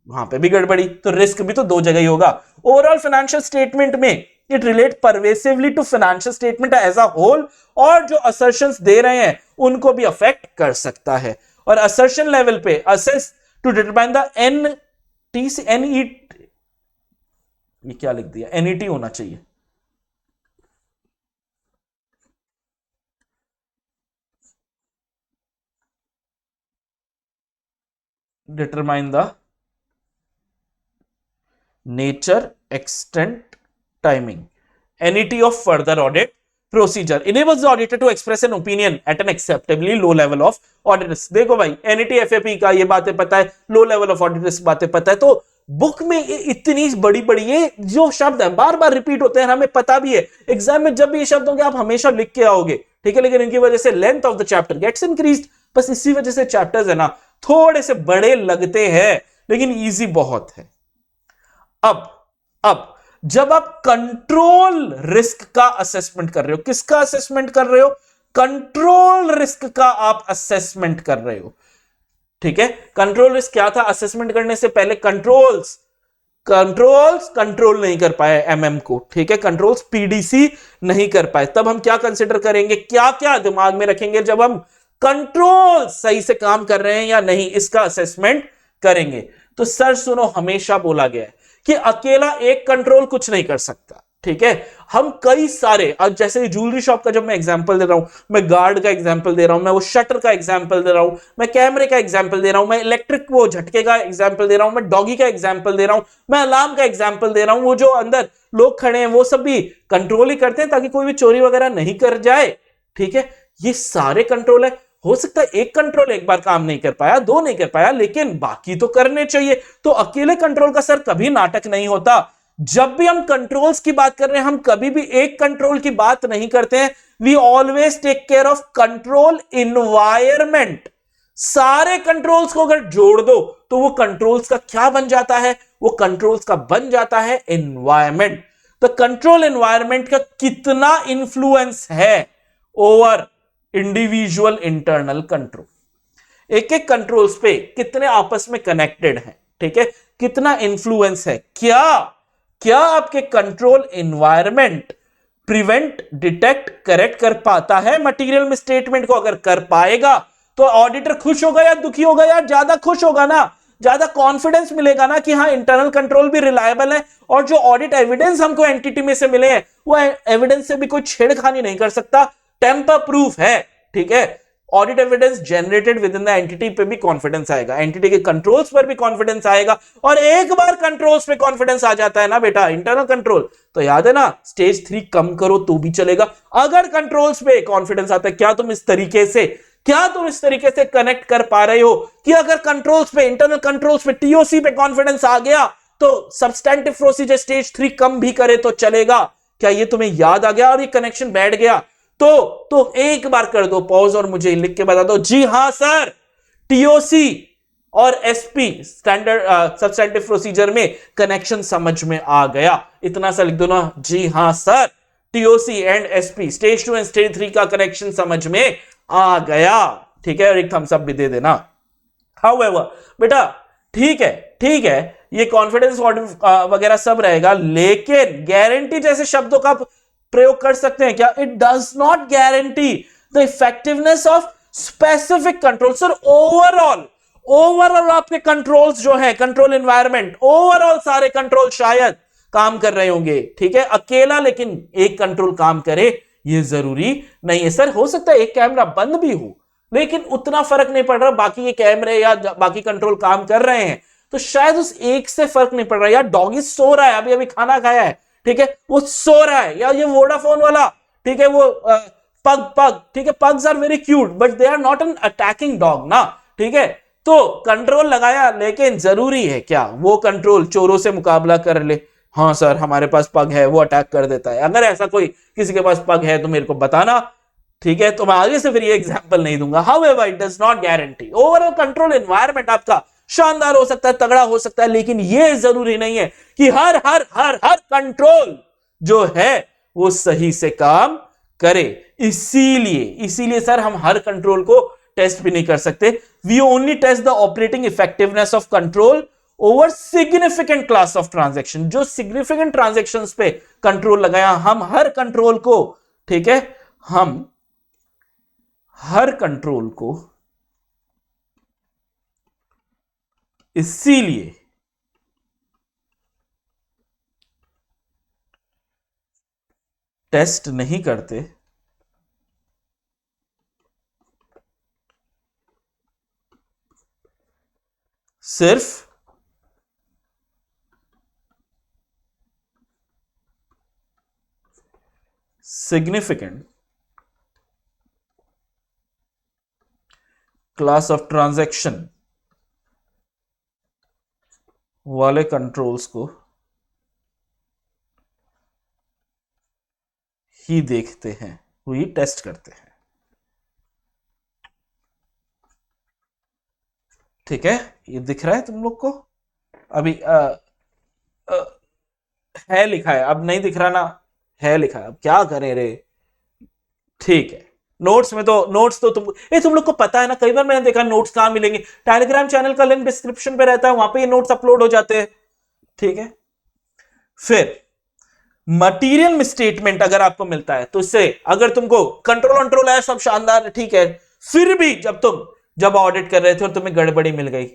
वहां पे भी गड़बड़ी, तो रिस्क भी तो दो जगह ही होगा। ओवरऑल फाइनेंशियल स्टेटमेंट में it relate pervasively to financial statement as a whole, और जो असर्शंस दे रहे हैं उनको भी अफेक्ट कर सकता है। और असर्शन लेवल पे assess to determine the NET, ये क्या लिख दिया? एनईटी होना चाहिए, determine the nature, extent, timing, NET of further audit procedure enables the auditor to express an opinion at an acceptably low level of audit risk। देखो भाई, NET FAP का ये बातें पता है, low level of audit risk बातें पता है, तो बुक में इतनी बड़ी बड़ी ये जो शब्द है बार बार रिपीट होते हैं, हमें पता भी है। एग्जाम में जब भी ये शब्द होंगे आप हमेशा लिख के आओगे, ठीक है, लेकिन इनकी वजह से length of the chapter gets increased. बस इसी वजह से चैप्टर्स है ना थोड़े से बड़े लगते हैं, लेकिन इजी बहुत है। अब जब आप कंट्रोल रिस्क का असेसमेंट कर रहे हो, किसका असेसमेंट कर रहे हो? कंट्रोल रिस्क का आप असेसमेंट कर रहे हो, ठीक है। कंट्रोल रिस्क क्या था? असेसमेंट करने से पहले कंट्रोल्स कंट्रोल नहीं कर पाए एमएम को, ठीक है, कंट्रोल्स पीडीसी नहीं कर पाए, तब हम क्या कंसिडर करेंगे, क्या क्या दिमाग में रखेंगे जब हम कंट्रोल सही से काम कर रहे हैं या नहीं, इसका असेसमेंट करेंगे। तो सर सुनो, हमेशा बोला गया है कि अकेला एक कंट्रोल कुछ नहीं कर सकता, ठीक है, हम कई सारे, अब जैसे ज्वेलरी शॉप का जब मैं एग्जांपल दे रहा हूं, मैं गार्ड का एग्जांपल दे रहा हूं, मैं वो शटर का एग्जांपल दे रहा हूं, मैं कैमरे का एग्जांपल दे रहा हूं, मैं इलेक्ट्रिक वो झटके का एग्जांपल दे रहा हूं, मैं डॉगी का एग्जांपल दे रहा हूं, मैं अलार्म का एग्जांपल दे रहा हूं। वो जो अंदर लोग खड़े हैं वो सब भी कंट्रोल ही करते हैं ताकि कोई भी चोरी वगैरह नहीं कर जाए, ठीक है। ये सारे कंट्रोल है। हो सकता है एक कंट्रोल एक बार काम नहीं कर पाया, दो नहीं कर पाया, लेकिन बाकी तो करने चाहिए। तो अकेले कंट्रोल का सर कभी नाटक नहीं होता। जब भी हम कंट्रोल्स की बात कर रहे हैं, हम कभी भी एक कंट्रोल की बात नहीं करते हैं। We always take care of control environment. सारे कंट्रोल्स को अगर जोड़ दो तो वो कंट्रोल्स का क्या बन जाता है? वो कंट्रोल्स का बन जाता है एनवायरमेंट। तो कंट्रोल एनवायरमेंट का कितना इंफ्लुएंस है ओवर इंडिविजुअल इंटरनल कंट्रोल? एक एक कंट्रोल्स पे कितने आपस में कनेक्टेड हैं, ठीक है, कितना इंफ्लुएंस है? क्या क्या आपके control environment prevent, detect, correct कर पाता है मटेरियल मिसस्टेटमेंट को? अगर कर पाएगा तो ऑडिटर खुश होगा या दुखी होगा? यार ज्यादा खुश होगा ना, ज्यादा कॉन्फिडेंस मिलेगा ना कि हाँ इंटरनल कंट्रोल भी रिलायबल है, और जो ऑडिट एविडेंस हमको एंटिटी में से मिले हैं वो एविडेंस से भी कोई छेड़खानी नहीं कर सकता, टेम्पर प्रूफ है, ठीक है। Audit evidence generated with in the entity पे भी कॉन्फिडेंस आएगा, एंटिटी के कंट्रोल्स पर भी कॉन्फिडेंस आएगा। और एक बार कंट्रोल्स पे कॉन्फिडेंस आ जाता है ना बेटा, इंटरनल कंट्रोल, तो याद है ना, स्टेज 3 कम करो तो भी चलेगा। अगर कंट्रोल्स पे कॉन्फिडेंस आता है, क्या तुम इस तरीके से कनेक्ट कर पा रहे हो कि अगर कंट्रोल्स पे, इंटरनल कंट्रोल्स पे, टीओसी पे कॉन्फिडेंस आ गया तो सब्सटैंटिव प्रोसीजर स्टेज 3 कम भी करे तो चलेगा? क्या ये तुम्हें याद आ गया और ये कनेक्शन बैठ गया? तो एक बार कर दो पॉज और मुझे लिख के बता दो, जी हां सर, टीओसी और एसपी स्टैंडर्ड सब्सटैंटिव प्रोसीजर में कनेक्शन समझ में आ गया। इतना सा लिख दो ना, जी हां sir, TOC and SP stage 2 and stage 3 का कनेक्शन समझ में आ गया, ठीक है। और एक थम्स अप भी दे देना। हाउएवर बेटा, ठीक है, ये कॉन्फिडेंस वगैरह सब रहेगा, लेकिन गारंटी जैसे शब्दों का प्रयोग कर सकते हैं क्या? It does not guarantee the effectiveness of specific control. Sir overall आपके कंट्रोल्स जो है, कंट्रोल एनवायरनमेंट, ओवरऑल सारे कंट्रोल शायद काम कर रहे होंगे, ठीक है, अकेला लेकिन एक कंट्रोल काम करे ये जरूरी नहीं है। सर हो सकता है एक कैमरा बंद भी हो लेकिन उतना फर्क नहीं पड़ रहा, बाकी ये कैमरे या बाकी कंट्रोल काम कर रहे हैं, तो शायद उस एक से फर्क नहीं पड़ रहा। यार डॉगी सो रहा है, अभी अभी खाना खाया है, ठीक है, वो सो रहा है। या ये वोडाफोन वाला, ठीक है, वो पग, ठीक है, pugs are very cute but they are not an attacking dog ना, ठीक है। तो कंट्रोल लगाया, लेकिन जरूरी है क्या वो कंट्रोल चोरों से मुकाबला कर ले? हाँ सर हमारे पास पग है, वो अटैक कर देता है। अगर ऐसा कोई किसी के पास पग है तो मेरे को बताना, ठीक है, तो मैं आगे से फिर ये एग्जांपल नहीं दूंगा। However it does not guarantee. Overall control environment आपका शानदार हो सकता है, तगड़ा हो सकता है, लेकिन ये जरूरी नहीं है कि हर हर हर हर कंट्रोल जो है वो सही से काम करे। इसीलिए सर हम हर कंट्रोल को टेस्ट भी नहीं कर सकते। We only test the operating effectiveness of control over significant class of transaction. जो सिग्निफिकेंट ट्रांजैक्शंस पे कंट्रोल लगाया, हम हर कंट्रोल को, ठीक है, हम हर कंट्रोल को इसीलिए टेस्ट नहीं करते सिर्फ सिग्निफिकेंट क्लास ऑफ ट्रांजैक्शन वाले कंट्रोल्स को ही देखते हैं, वही टेस्ट करते हैं, ठीक है। ये दिख रहा है तुम लोग को? अभी है लिखा है, अब नहीं दिख रहा ना, है लिखा है, अब क्या करें रे, ठीक है। नोट्स तो तुम लोग को पता है ना, कई बार मैंने देखा नोट्स कहां मिलेंगे, टेलीग्राम चैनल का लिंक डिस्क्रिप्शन पे रहता है, वहां पे ये नोट्स अपलोड हो जाते हैं, ठीक है। फिर मटेरियल मिसस्टेटमेंट अगर आपको मिलता है तो इससे अगर तुमको कंट्रोल है, सब शानदार है, ठीक है, फिर भी जब ऑडिट कर रहे थे और तुम्हें गड़बड़ी मिल गई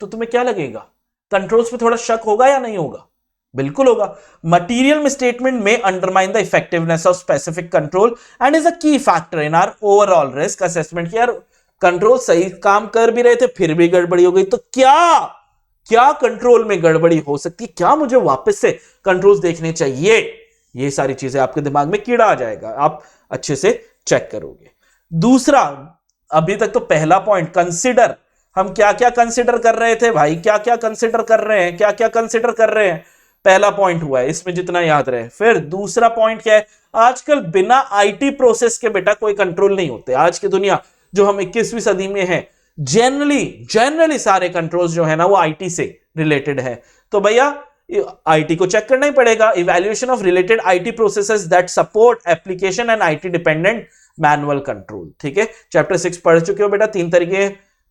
तो तुम्हें क्या लगेगा? कंट्रोल्स पे थोड़ा शक होगा या नहीं होगा? बिल्कुल होगा। मटेरियल मिसस्टेटमेंट में undermine the effectiveness of specific control and is a key factor in our overall risk assessment. कि यार कंट्रोल सही काम कर भी रहे थे फिर भी गड़बड़ी हो गई, तो क्या कंट्रोल में गड़बड़ी हो सकती है, क्या मुझे वापस से कंट्रोल्स देखने चाहिए? ये सारी चीजें आपके दिमाग में कीड़ा आ जाएगा, आप अच्छे से चेक करोगे। दूसरा, अभी तक तो पहला पॉइंट कंसिडर, हम क्या क्या कंसिडर कर रहे थे भाई, क्या क्या कंसिडर कर रहे हैं, क्या क्या कंसिडर कर रहे हैं, पहला पॉइंट हुआ है, इसमें जितना याद रहे। फिर दूसरा पॉइंट क्या है, आजकल बिना आईटी प्रोसेस के बेटा कोई कंट्रोल नहीं होते। आज की दुनिया जो हम 21वीं सदी में है, जनरली जनरली सारे कंट्रोल्स जो है ना वो आईटी से रिलेटेड है। तो भैया आईटी को चेक करना ही पड़ेगा। Evaluation of related IT processes that support application and IT dependent manual control. ठीक है, चैप्टर 6 पढ़ चुके हो बेटा, 3 तरीके।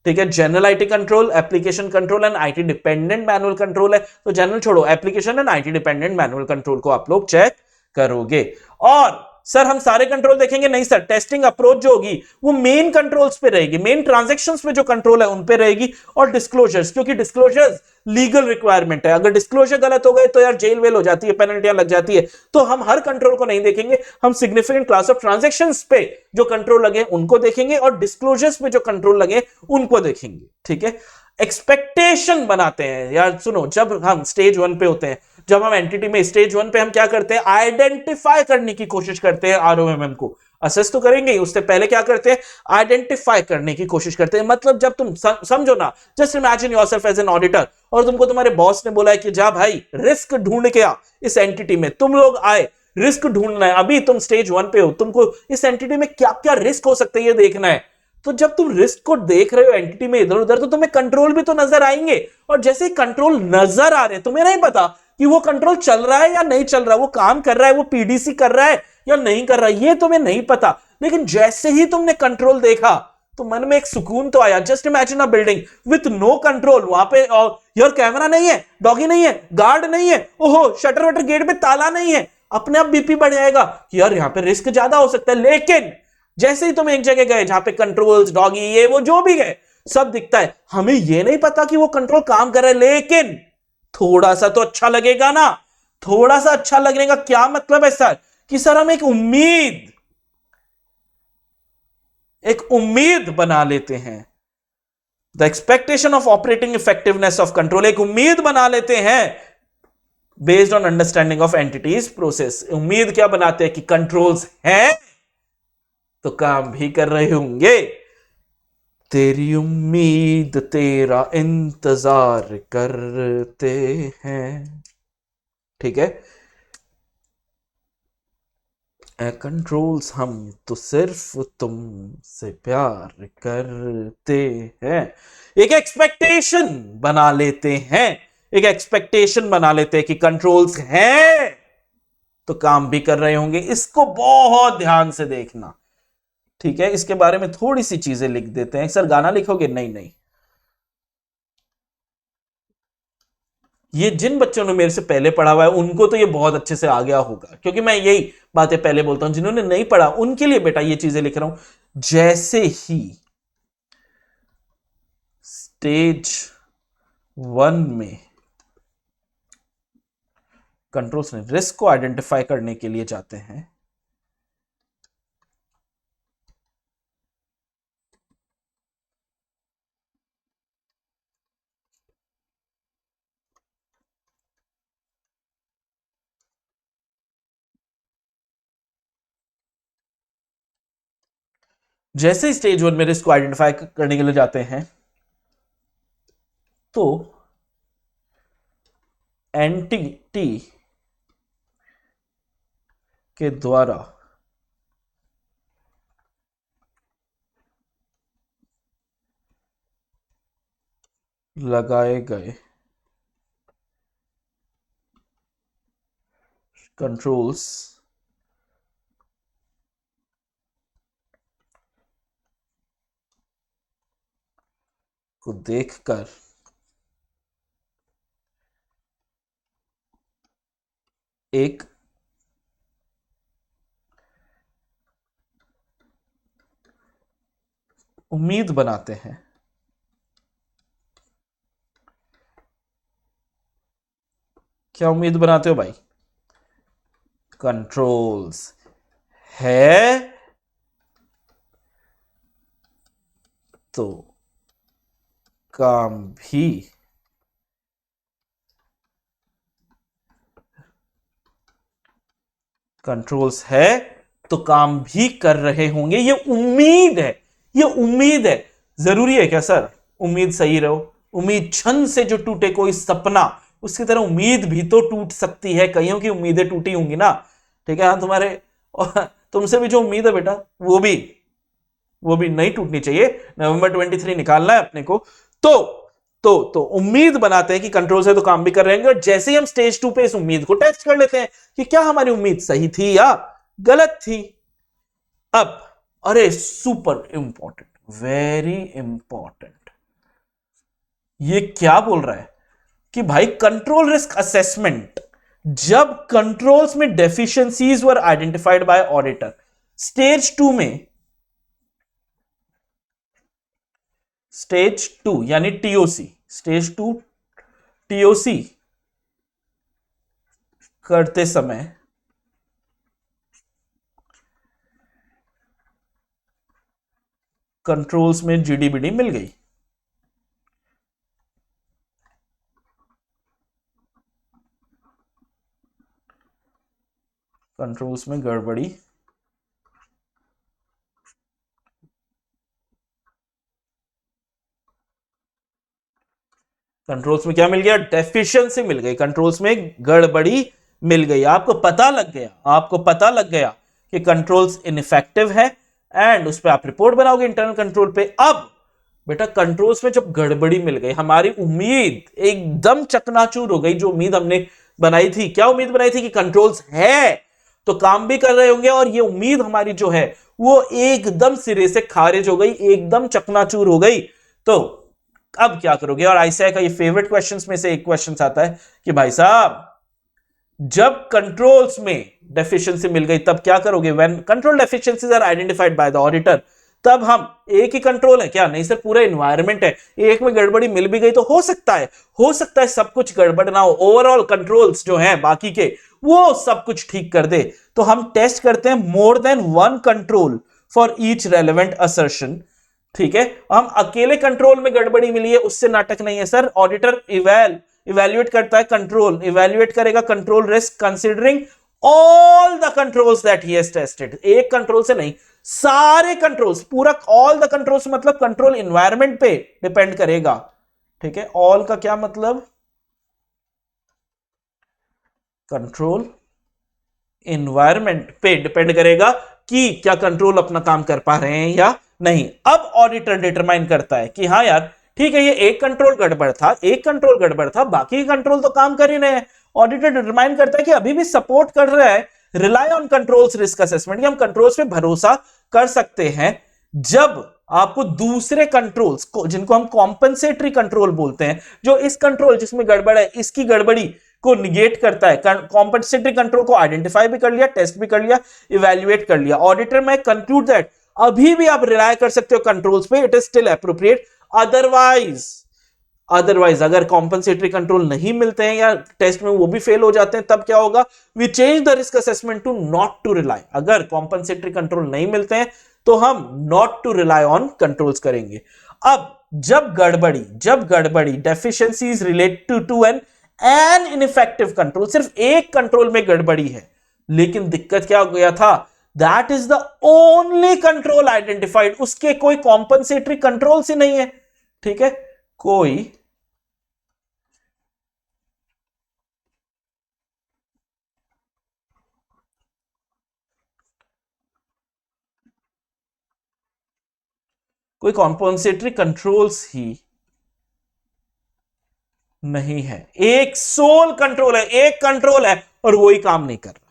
ठीक है, general IT control, application control and IT dependent manual control है। तो जनरल छोड़ो, application and IT dependent manual control को आप लोग चेक करोगे। और सर हम सारे कंट्रोल देखेंगे, नहीं सर, टेस्टिंग अप्रोच जो होगी वो मेन कंट्रोल्स पे रहेगी, मेन ट्रांजैक्शंस पे जो कंट्रोल है उन पे रहेगी, और डिस्क्लोजर्स, क्योंकि डिस्क्लोजर्स लीगल रिक्वायरमेंट है। अगर डिस्क्लोजर गलत हो गए तो यार जेल वेल हो जाती है, पेनल्टियां लग जाती है। तो हम हर कंट्रोल को नहीं देखेंगे, हम सिग्निफिकेंट क्लास ऑफ ट्रांजैक्शंस पे जो कंट्रोल लगे उनको देखेंगे, और डिस्क्लोजर्स पे जो कंट्रोल लगे उनको देखेंगे। ठीक है, एक्सपेक्टेशन बनाते हैं यार, सुनो, जब हम स्टेज 1 पे होते हैं, जब हम एंटिटी में स्टेज 1 पे हम क्या करते हैं, आइडेंटिफाई करने की कोशिश करते हैं आरओएमएम को। असेस तो करेंगे ही, उससे पहले क्या करते हैं, आइडेंटिफाई करने की कोशिश करते हैं। मतलब जब तुम समझो ना, just imagine yourself as an auditor, और तुमको तुम्हारे बॉस ने बोला है कि जा भाई रिस्क ढूंढ के आ इस एंटिटी में। तुम लोग आए, रिस्क ढूंढना है, अभी तुम स्टेज 1 पे हो, तुमको इस एंटिटी में क्या क्या रिस्क हो सकते हैं ये देखना है। तो जब तुम रिस्क को देख रहे हो एंटिटी में इधर उधर, तो तुम्हें कंट्रोल भी तो नजर आएंगे, और जैसे ही कंट्रोल नजर आ रहे हैं, तुम्हें नहीं पता कि वो कंट्रोल चल रहा है या नहीं चल रहा, वो काम कर रहा है, वो पीडीसी कर रहा है या नहीं कर रहा, ये तुम्हें नहीं पता। लेकिन जैसे ही तुमने कंट्रोल देखा तो मन में एक सुकून तो आया। Just imagine a building with no control, वहां पे यार कैमरा नहीं है, डॉगी नहीं है, गार्ड नहीं है, ओहो शटर वटर गेट पे ताला नहीं है, अपने आप बीपी बढ़ जाएगा कि यार यहां पे रिस्क ज्यादा हो सकता है। लेकिन जैसे ही तुम एक जगह गए जहां पे कंट्रोल्स, डॉगी, ये वो जो भी गए, सब दिखता है, हमें ये नहीं पता कि वो कंट्रोल काम कर रहा है, लेकिन थोड़ा सा तो अच्छा लगेगा ना, थोड़ा सा अच्छा लगने का क्या मतलब है सर, कि सर हम एक उम्मीद बना लेते हैं। The expectation of operating effectiveness of control, एक उम्मीद बना लेते हैं based on understanding of entities process. उम्मीद क्या बनाते हैं कि कंट्रोल्स हैं तो काम भी कर रहे होंगे। तेरी उम्मीद तेरा इंतजार करते हैं। ठीक है, कंट्रोल्स हम तो सिर्फ तुमसे प्यार करते हैं। एक एक्सपेक्टेशन बना लेते हैं, एक एक्सपेक्टेशन बना लेते हैं कि कंट्रोल्स हैं तो काम भी कर रहे होंगे। इसको बहुत ध्यान से देखना। ठीक है, इसके बारे में थोड़ी सी चीजें लिख देते हैं। सर गाना लिखोगे? नहीं नहीं, ये जिन बच्चों ने मेरे से पहले पढ़ा हुआ है उनको तो ये बहुत अच्छे से आ गया होगा, क्योंकि मैं यही बातें पहले बोलता हूं। जिन्होंने नहीं पढ़ा उनके लिए बेटा ये चीजें लिख रहा हूं। जैसे ही स्टेज 1 में कंट्रोल्स ने रिस्क को आइडेंटिफाई करने के लिए जाते हैं, जैसे ही स्टेज 1 में रिस्क को आइडेंटिफाई करने के लिए जाते हैं, तो एंटिटी के द्वारा लगाए गए कंट्रोल्स को देखकर एक उम्मीद बनाते हैं। क्या उम्मीद बनाते हो भाई? कंट्रोल्स है तो काम भी कंट्रोल्स है तो काम भी कर रहे होंगे, ये उम्मीद है, ये उम्मीद है। जरूरी है क्या सर उम्मीद सही रहो? उम्मीद क्षण से जो टूटे कोई सपना, उसकी तरह उम्मीद भी तो टूट सकती है, कईयों की उम्मीदें टूटी होंगी ना, ठीक है। हाँ तुम्हारे तुमसे भी जो उम्मीद है बेटा वो भी नहीं टूटनी चाहिए। नवंबर 23 निकालना है अपने को। तो उम्मीद बनाते हैं कि कंट्रोल से तो काम भी कर रहे हैं, और जैसे ही हम स्टेज 2 पे इस उम्मीद को टेस्ट कर लेते हैं कि क्या हमारी उम्मीद सही थी या गलत थी। अब अरे सुपर इंपॉर्टेंट, वेरी इंपॉर्टेंट, ये क्या बोल रहा है कि भाई कंट्रोल रिस्क असेसमेंट, जब कंट्रोल्स में deficiencies were identified by auditor, stage 2 में, स्टेज 2 यानी टीओसी, स्टेज 2 टीओसी करते समय कंट्रोल्स में जीडीबीडी मिल गई, कंट्रोल्स में गड़बड़ी, कंट्रोल्स में क्या मिल गया? डेफिशिएंसी मिल गई, कंट्रोल्स में गड़बड़ी मिल गई। आपको पता लग गया कि कंट्रोल्स इनइफेक्टिव है, एंड उस पर आप रिपोर्ट बनाओगे इंटरनल कंट्रोल पे। अब बेटा कंट्रोल्स में जब गड़बड़ी मिल गई, हमारी उम्मीद एकदम चकनाचूर हो गई, जो उम्मीद हमने बनाई थी, क्या उम्मीद बनाई थी कि कंट्रोल्स है तो काम भी कर रहे होंगे, और ये उम्मीद हमारी जो है वो एकदम सिरे से खारिज हो गई, एकदम चकनाचूर हो गई। तो अब क्या करोगे? और आईसीआई का ये फेवरेट क्वेश्चंस में से एक क्वेश्चन आता है कि भाई साहब जब कंट्रोल्स में डेफिशिएंसी मिल गई तब क्या करोगे? When control deficiencies are identified by the auditor, तब हम, एक ही कंट्रोल है क्या? नहीं सर, पूरा एनवायरनमेंट है, एक में गड़बड़ी मिल भी गई तो हो सकता है सब कुछ गड़बड़ ना हो, ओवरऑल कंट्रोल्स जो हैं बाकी के वो सब कुछ ठीक कर दे। तो हम टेस्ट करते हैं more than one control for each relevant assertion, ठीक है। हम अकेले कंट्रोल में गड़बड़ी मिली है उससे नाटक नहीं है सर, ऑडिटर इवैल्यूएट करता है, कंट्रोल इवैल्यूएट करेगा control risk considering all the controls that he has tested. एक कंट्रोल से नहीं, सारे कंट्रोल्स, पूरा ऑल द कंट्रोल्स मतलब कंट्रोल एनवायरनमेंट पे डिपेंड करेगा, ठीक है। ऑल का क्या मतलब? कंट्रोल एनवायरनमेंट पे डिपेंड करेगा कि क्या कंट्रोल अपना काम कर पा रहे हैं या नहीं। अब ऑडिटर डिटरमाइन करता है कि हाँ यार ठीक है, ये एक कंट्रोल गड़बड़ था, बाकी कंट्रोल तो काम कर ही रहे हैं। ऑडिटर डिटरमाइन करता है कि अभी भी सपोर्ट कर रहा है, rely on controls risk assessment, हम कंट्रोल्स पे भरोसा कर सकते हैं जब आपको दूसरे कंट्रोल्स को, जिनको हम कॉम्पेंसेटरी कंट्रोल बोलते हैं, जो इस कंट्रोल जिसमें गड़बड़ है इसकी गड़बड़ी को निगेट करता है, कॉम्पेंसेटरी कंट्रोल को आइडेंटिफाई भी कर लिया, टेस्ट भी कर लिया, इवैल्यूएट कर लिया। ऑडिटर में कंक्लूड दैट अभी भी आप रिलाय कर सकते हो कंट्रोल्स पे, it is still appropriate. Otherwise अगर कॉम्पेंसेटरी कंट्रोल नहीं मिलते हैं या टेस्ट में वो भी फेल हो जाते हैं, तब क्या होगा? We change the risk assessment to not to rely. अगर कॉम्पेंसेटरी कंट्रोल नहीं मिलते हैं तो हम not to rely on controls करेंगे। अब जब गड़बड़ी deficiencies related to an ineffective control, सिर्फ एक कंट्रोल में गड़बड़ी है, लेकिन दिक्कत क्या हो गया था? That is the only control identified, उसके कोई कॉम्पेंसेटरी कंट्रोल ही नहीं है, ठीक है। कोई कॉम्पेंसेटरी कंट्रोल्स ही नहीं है, एक सोल कंट्रोल है, एक कंट्रोल है और वही काम नहीं कर रहा।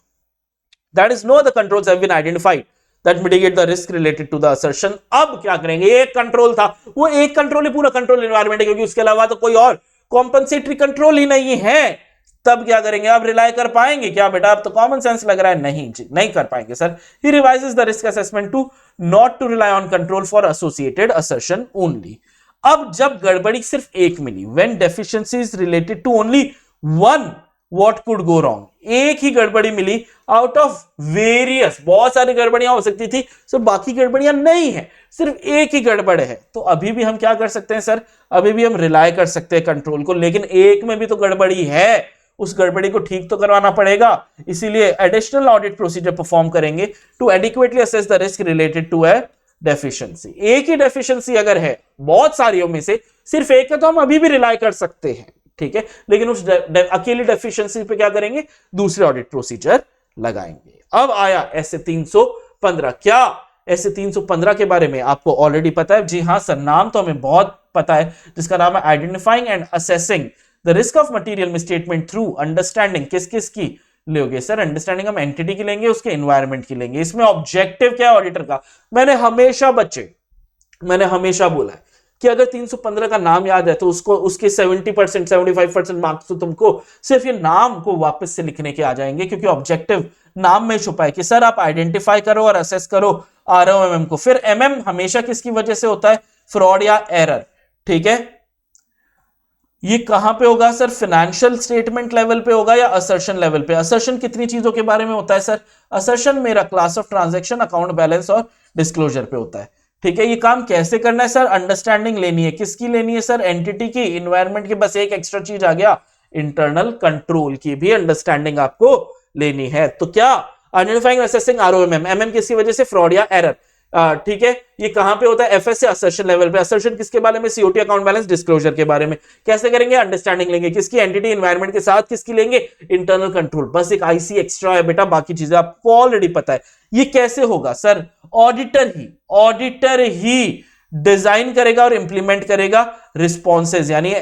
That is no other controls have been identified that mitigate the risk related to the assertion। अब क्या करेंगे? एक कंट्रोल था, वो एक कंट्रोल ही पूरा कंट्रोल एनवायरनमेंट है, क्योंकि उसके अलावा तो कोई और कॉम्पेंसेटरी कंट्रोल ही नहीं है। तब क्या करेंगे? आप रिलाई कर पाएंगे क्या बेटा? अब तो कॉमन सेंस लग रहा है, नहीं कर पाएंगे sir. He revises the risk assessment to not to rely on control for associated assertion only. अब जब गड़बड़ी सिर्फ एक मिली, when deficiencies related to only one, what could go wrong? एक ही गड़बड़ी मिली आउट ऑफ वेरियस, बहुत सारी गड़बड़ियां हो सकती थी, सिर्फ बाकी गड़बड़ियां नहीं है, सिर्फ एक ही गड़बड़ है, तो अभी भी हम क्या कर सकते हैं सर? अभी भी हम रिलाई कर सकते हैं कंट्रोल को, लेकिन एक में भी तो गड़बड़ी है, उस गड़बड़ी को ठीक तो करवाना पड़ेगा, इसीलिए एडिशनल ऑडिट प्रोसीजर परफॉर्म करेंगे to adequately assess the risk related to a deficiency. एक ही डेफिशिएंसी अगर है बहुत सारियों में से सिर्फ एक है तो हम अभी भी रिलाई कर सकते हैं, ठीक है, लेकिन उस अकेली डेफिशिएंसी पे क्या करेंगे, दूसरे ऑडिट प्रोसीजर लगाएंगे। अब आया ऐसे 315। क्या ऐसे 315 के बारे में आपको ऑलरेडी पता है? जी हां सर, नाम तो हमें बहुत पता है, जिसका नाम है identifying and assessing the risk of material misstatement through understanding. किस किस की लोगे सर? अंडरस्टैंडिंग हम एंटिटी की लेंगे, उसके एनवायरमेंट की लेंगे। इसमें ऑब्जेक्टिव क्या है ऑडिटर का? मैंने हमेशा बोला है कि अगर 315 का नाम याद है तो उसको उसके 70% 75% मार्क्स तो तुमको सिर्फ ये नाम को वापस से लिखने के आ जाएंगे, क्योंकि ऑब्जेक्टिव नाम में छुपा है कि सर आप आइडेंटिफाई करो और असेस करो आरओएमएम को। फिर एमएम हमेशा किसकी वजह से होता है? फ्रॉड या एरर, ठीक है। ये कहां पे होगा सर? फाइनेंशियल स्टेटमेंट लेवल पे होगा या असर्शन लेवल पे? असर्शन कितनी चीजों के बारे में होता है सर? असर्शन मेरा class of transaction, account balance और डिस्क्लोजर पे होता है, ठीक है। ये काम कैसे करना है सर? अंडरस्टैंडिंग लेनी है। किसकी लेनी है सर? एंटिटी की, इन्वायरमेंट की। बस एक एक्स्ट्रा चीज आ गया, इंटरनल कंट्रोल की भी अंडरस्टैंडिंग आपको लेनी है। तो क्या आइडेंटिफाइंग असेसिंग आरओएमएम, एमएम किसकी वजह से? फ्रॉड या एरर, ठीक है। ये कहां पे होता है? एफएस से असर्शन लेवल पे। असर्शन किसके बारे में? सीओटी, अकाउंट बैलेंस, डिस्क्लोजर के बारे में। कैसे करेंगे? अंडरस्टैंडिंग लेंगे। किसकी? एंटिटी, एनवायरनमेंट के साथ। किसकी लेंगे? Internal control. बस एक आईसी एक्स्ट्रा है बेटा, बाकी चीजें आपको ऑलरेडी पता है। ये कैसे होगा सर? ऑडिटर ही डिजाइन करेगा और इंप्लीमेंट करेगा रिस्पॉन्सेज, यानी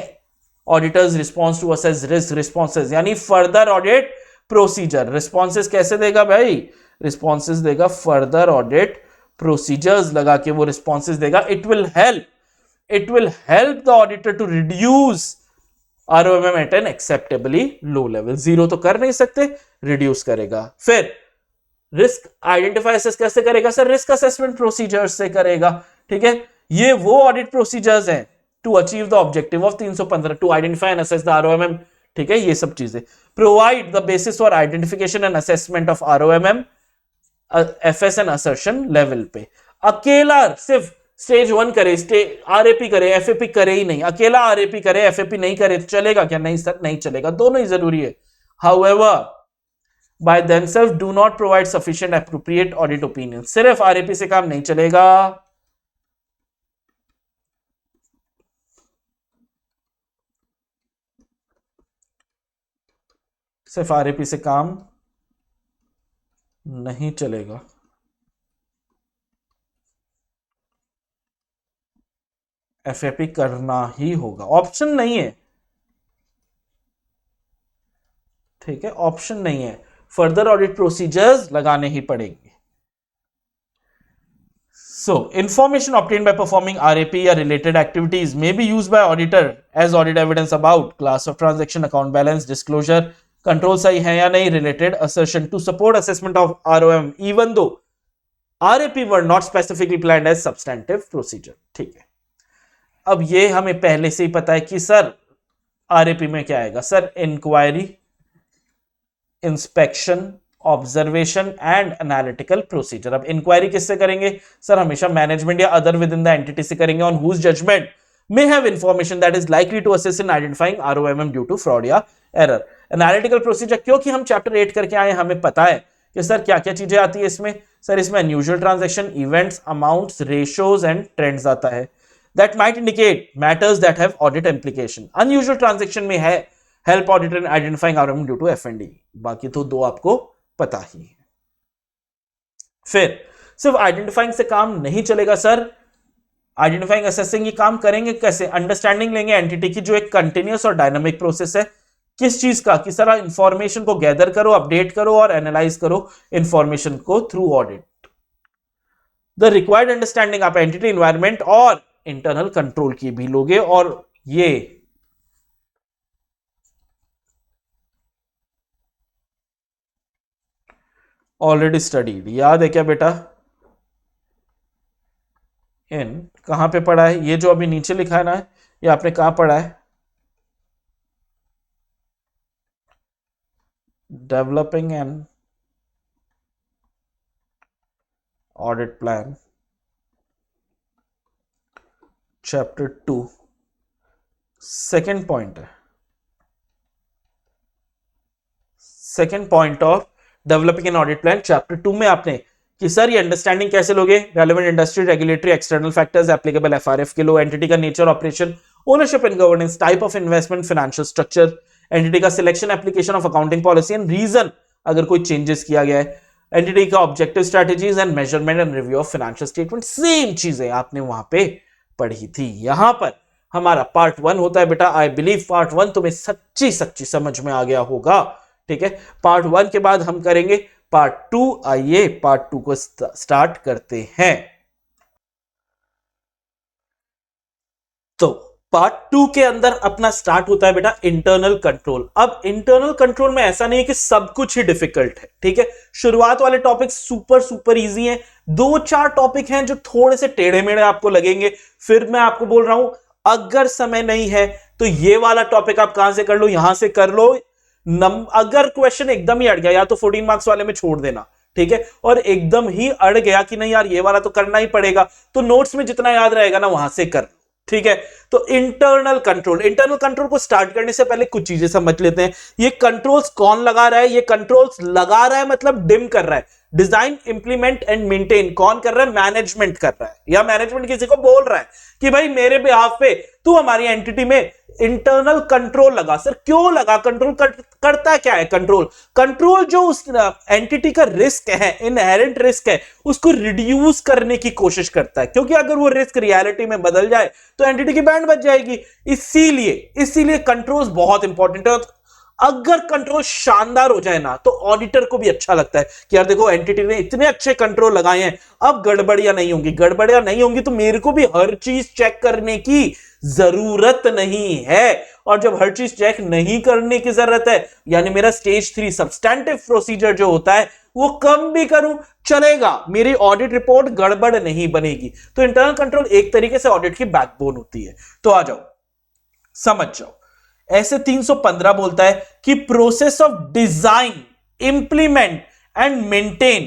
auditor's response to assess risk, responses यानी फर्दर ऑडिट प्रोसीजर। रिस्पॉन्सेज कैसे देगा भाई? रिस्पॉन्सेज देगा फर्दर ऑडिट प्रोसीजर्स लगा के वो रिस्पॉन्सेज देगा। It will help the auditor to reduce ROMM at an acceptably low level. Zero तो कर नहीं सकते, रिड्यूस करेगा। फिर रिस्क आइडेंटिफाई असेस कैसे करेगा सर? रिस्क असेसमेंट प्रोसीजर्स से करेगा, ठीक है। ये वो ऑडिट प्रोसीजर्स हैं to achieve the objective of 315, to identify and assess the ROMM, ठीक है। ये सब चीजें provide the basis for identification and assessment of ROMM, FS and assertion level पे। अकेला सिर्फ स्टेज 1 करे, आरएपी करे, एफएपी करे ही नहीं, अकेला आरएपी करे एफएपी नहीं करे तो चलेगा क्या? नहीं सर, नहीं चलेगा, दोनों ही जरूरी है। However by themselves do not provide sufficient appropriate audit opinion। सिर्फ आरएपी से काम नहीं चलेगा, सिर्फ आरएपी से काम नहीं चलेगा। एफएपी करना ही होगा, ऑप्शन नहीं है, ठीक है, ऑप्शन नहीं है। फर्दर ऑडिट प्रोसीजर्स लगाने ही पड़ेंगे। So, information obtained by performing RAP or related activities may be used by auditor as audit evidence about class of transaction, account balance, disclosure, control सही है या नहीं, related assertion to support assessment of ROM even though RAP were not specifically planned as substantive procedure, ठीक है। अब ये हमें पहले से ही पता है कि सर RAP में क्या आएगा sir? Inquiry, inspection, observation and analytical procedure. अब इंक्वायरी किससे करेंगे सर? हमेशा मैनेजमेंट या other within the entity से करेंगे, on whose judgement may have information that is likely to assist in identifying ROMM due to fraud या error। Analytical procedure क्योंकि हम चैप्टर 8 करके आए, हमें पता है कि सर क्या क्या चीजें आती है इसमें। सर इसमें unusual transaction, events, amounts, ratios and trends आता है। That might indicate matters that have audit implication. Unusual transaction में है help auditor in identifying ROM due to FND. बाकी तो दो आपको पता ही है। फिर सिर्फ आइडेंटिफाइंग से काम नहीं चलेगा सर, आइडेंटिफाइंग असेसिंग ये काम करेंगे कैसे? अंडरस्टैंडिंग लेंगे एंटिटी की, जो एक कंटिन्यूअस और डायनामिक प्रोसेस है। किस चीज का? कि सर इंफॉर्मेशन को गैदर करो, अपडेट करो और एनालाइज करो इंफॉर्मेशन को through audit. The required understanding आप एंटिटी, एनवायरमेंट और इंटरनल कंट्रोल की भी लोगे, और ये ऑलरेडी स्टडीड, याद है क्या बेटा? इन कहां पे पढ़ा है? ये जो अभी नीचे लिखा है ना, ये आपने कहां पढ़ा है? Developing an audit plan, chapter 2, second point है। Second point of developing an audit plan chapter 2 में आपने कि सर ये अंडरस्टैंडिंग कैसे लोगे, relevant industry, regulatory, external factors, applicable FRF के लो, एंटिटी का nature, operation, ownership and governance, type of investment, financial structure, entity का selection, application of accounting policy and reason अगर कोई चेंजेस किया गया है, एंटिटी का objective, strategies and measurement and review of financial statement, same चीजें आपने वहां पे पढ़ी थी। यहां पर हमारा पार्ट 1 होता है बेटा, आई बिलीव पार्ट 1 तुम्हें सच्ची सच्ची समझ में आ गया होगा। ठीक है, पार्ट 1 के बाद हम करेंगे पार्ट 2। आइए पार्ट 2 को स्टार्ट करते हैं। तो पार्ट 2 के अंदर अपना स्टार्ट होता है बेटा इंटरनल कंट्रोल। अब इंटरनल कंट्रोल में ऐसा नहीं है कि सब कुछ ही डिफिकल्ट है। ठीक है, शुरुआत वाले टॉपिक सुपर सुपर इजी हैं, 2-4 टॉपिक हैं जो थोड़े से टेढ़े मेढ़े आपको लगेंगे। फिर मैं आपको बोल रहा हूं अगर समय नहीं है तो ये वाला टॉपिक आप कहां से कर लो, यहां से कर लो। अगर क्वेश्चन एकदम ही अड़ गया या तो 14 मार्क्स वाले में छोड़ देना। ठीक है, और एकदम ही अड़ गया कि नहीं यार ये वाला तो करना ही पड़ेगा, तो नोट्स में जितना याद रहेगा ना वहां से कर। ठीक है, तो इंटरनल कंट्रोल को स्टार्ट करने से पहले कुछ चीजें समझ लेते हैं। ये कंट्रोल्स कौन लगा रहा है? ये कंट्रोल्स लगा रहा है मतलब डिम कर रहा है। डिजाइन, इंप्लीमेंट एंड मेंटेन कौन कर रहा है? मैनेजमेंट कर रहा है, या मैनेजमेंट किसी को बोल रहा है कि भाई मेरे बिहाफ पे तू हमारी एंटिटी में इंटरनल कंट्रोल लगा। सर क्यों लगा? कंट्रोल करता क्या है? कंट्रोल जो उस एंटिटी का रिस्क है, इनहेरेंट रिस्क है, उसको रिड्यूस करने की कोशिश करता है, क्योंकि अगर वो रिस्क रियलिटी में बदल जाए तो एंटिटी की बैंड बच जाएगी। इसीलिए कंट्रोल्स बहुत इंपॉर्टेंट है। अगर कंट्रोल शानदार हो जाए ना तो ऑडिटर को भी अच्छा लगता है कि यार देखो एंटिटी ने इतने अच्छे कंट्रोल लगाए हैं, अब गड़बड़ियां नहीं होंगी तो मेरे को भी हर चीज चेक करने की जरूरत नहीं है। और जब हर चीज चेक नहीं करने की जरूरत है, यानी मेरा स्टेज 3 सब्सटैंटिव प्रोसीजर जो होता है वो कम भी करूं चलेगा, मेरी ऑडिट रिपोर्ट गड़बड़ नहीं बनेगी। तो इंटरनल कंट्रोल एक तरीके से ऑडिट की बैकबोन होती है। तो आ जाओ समझ जाओ, ऐसे 315 बोलता है कि process of design, implement and maintain,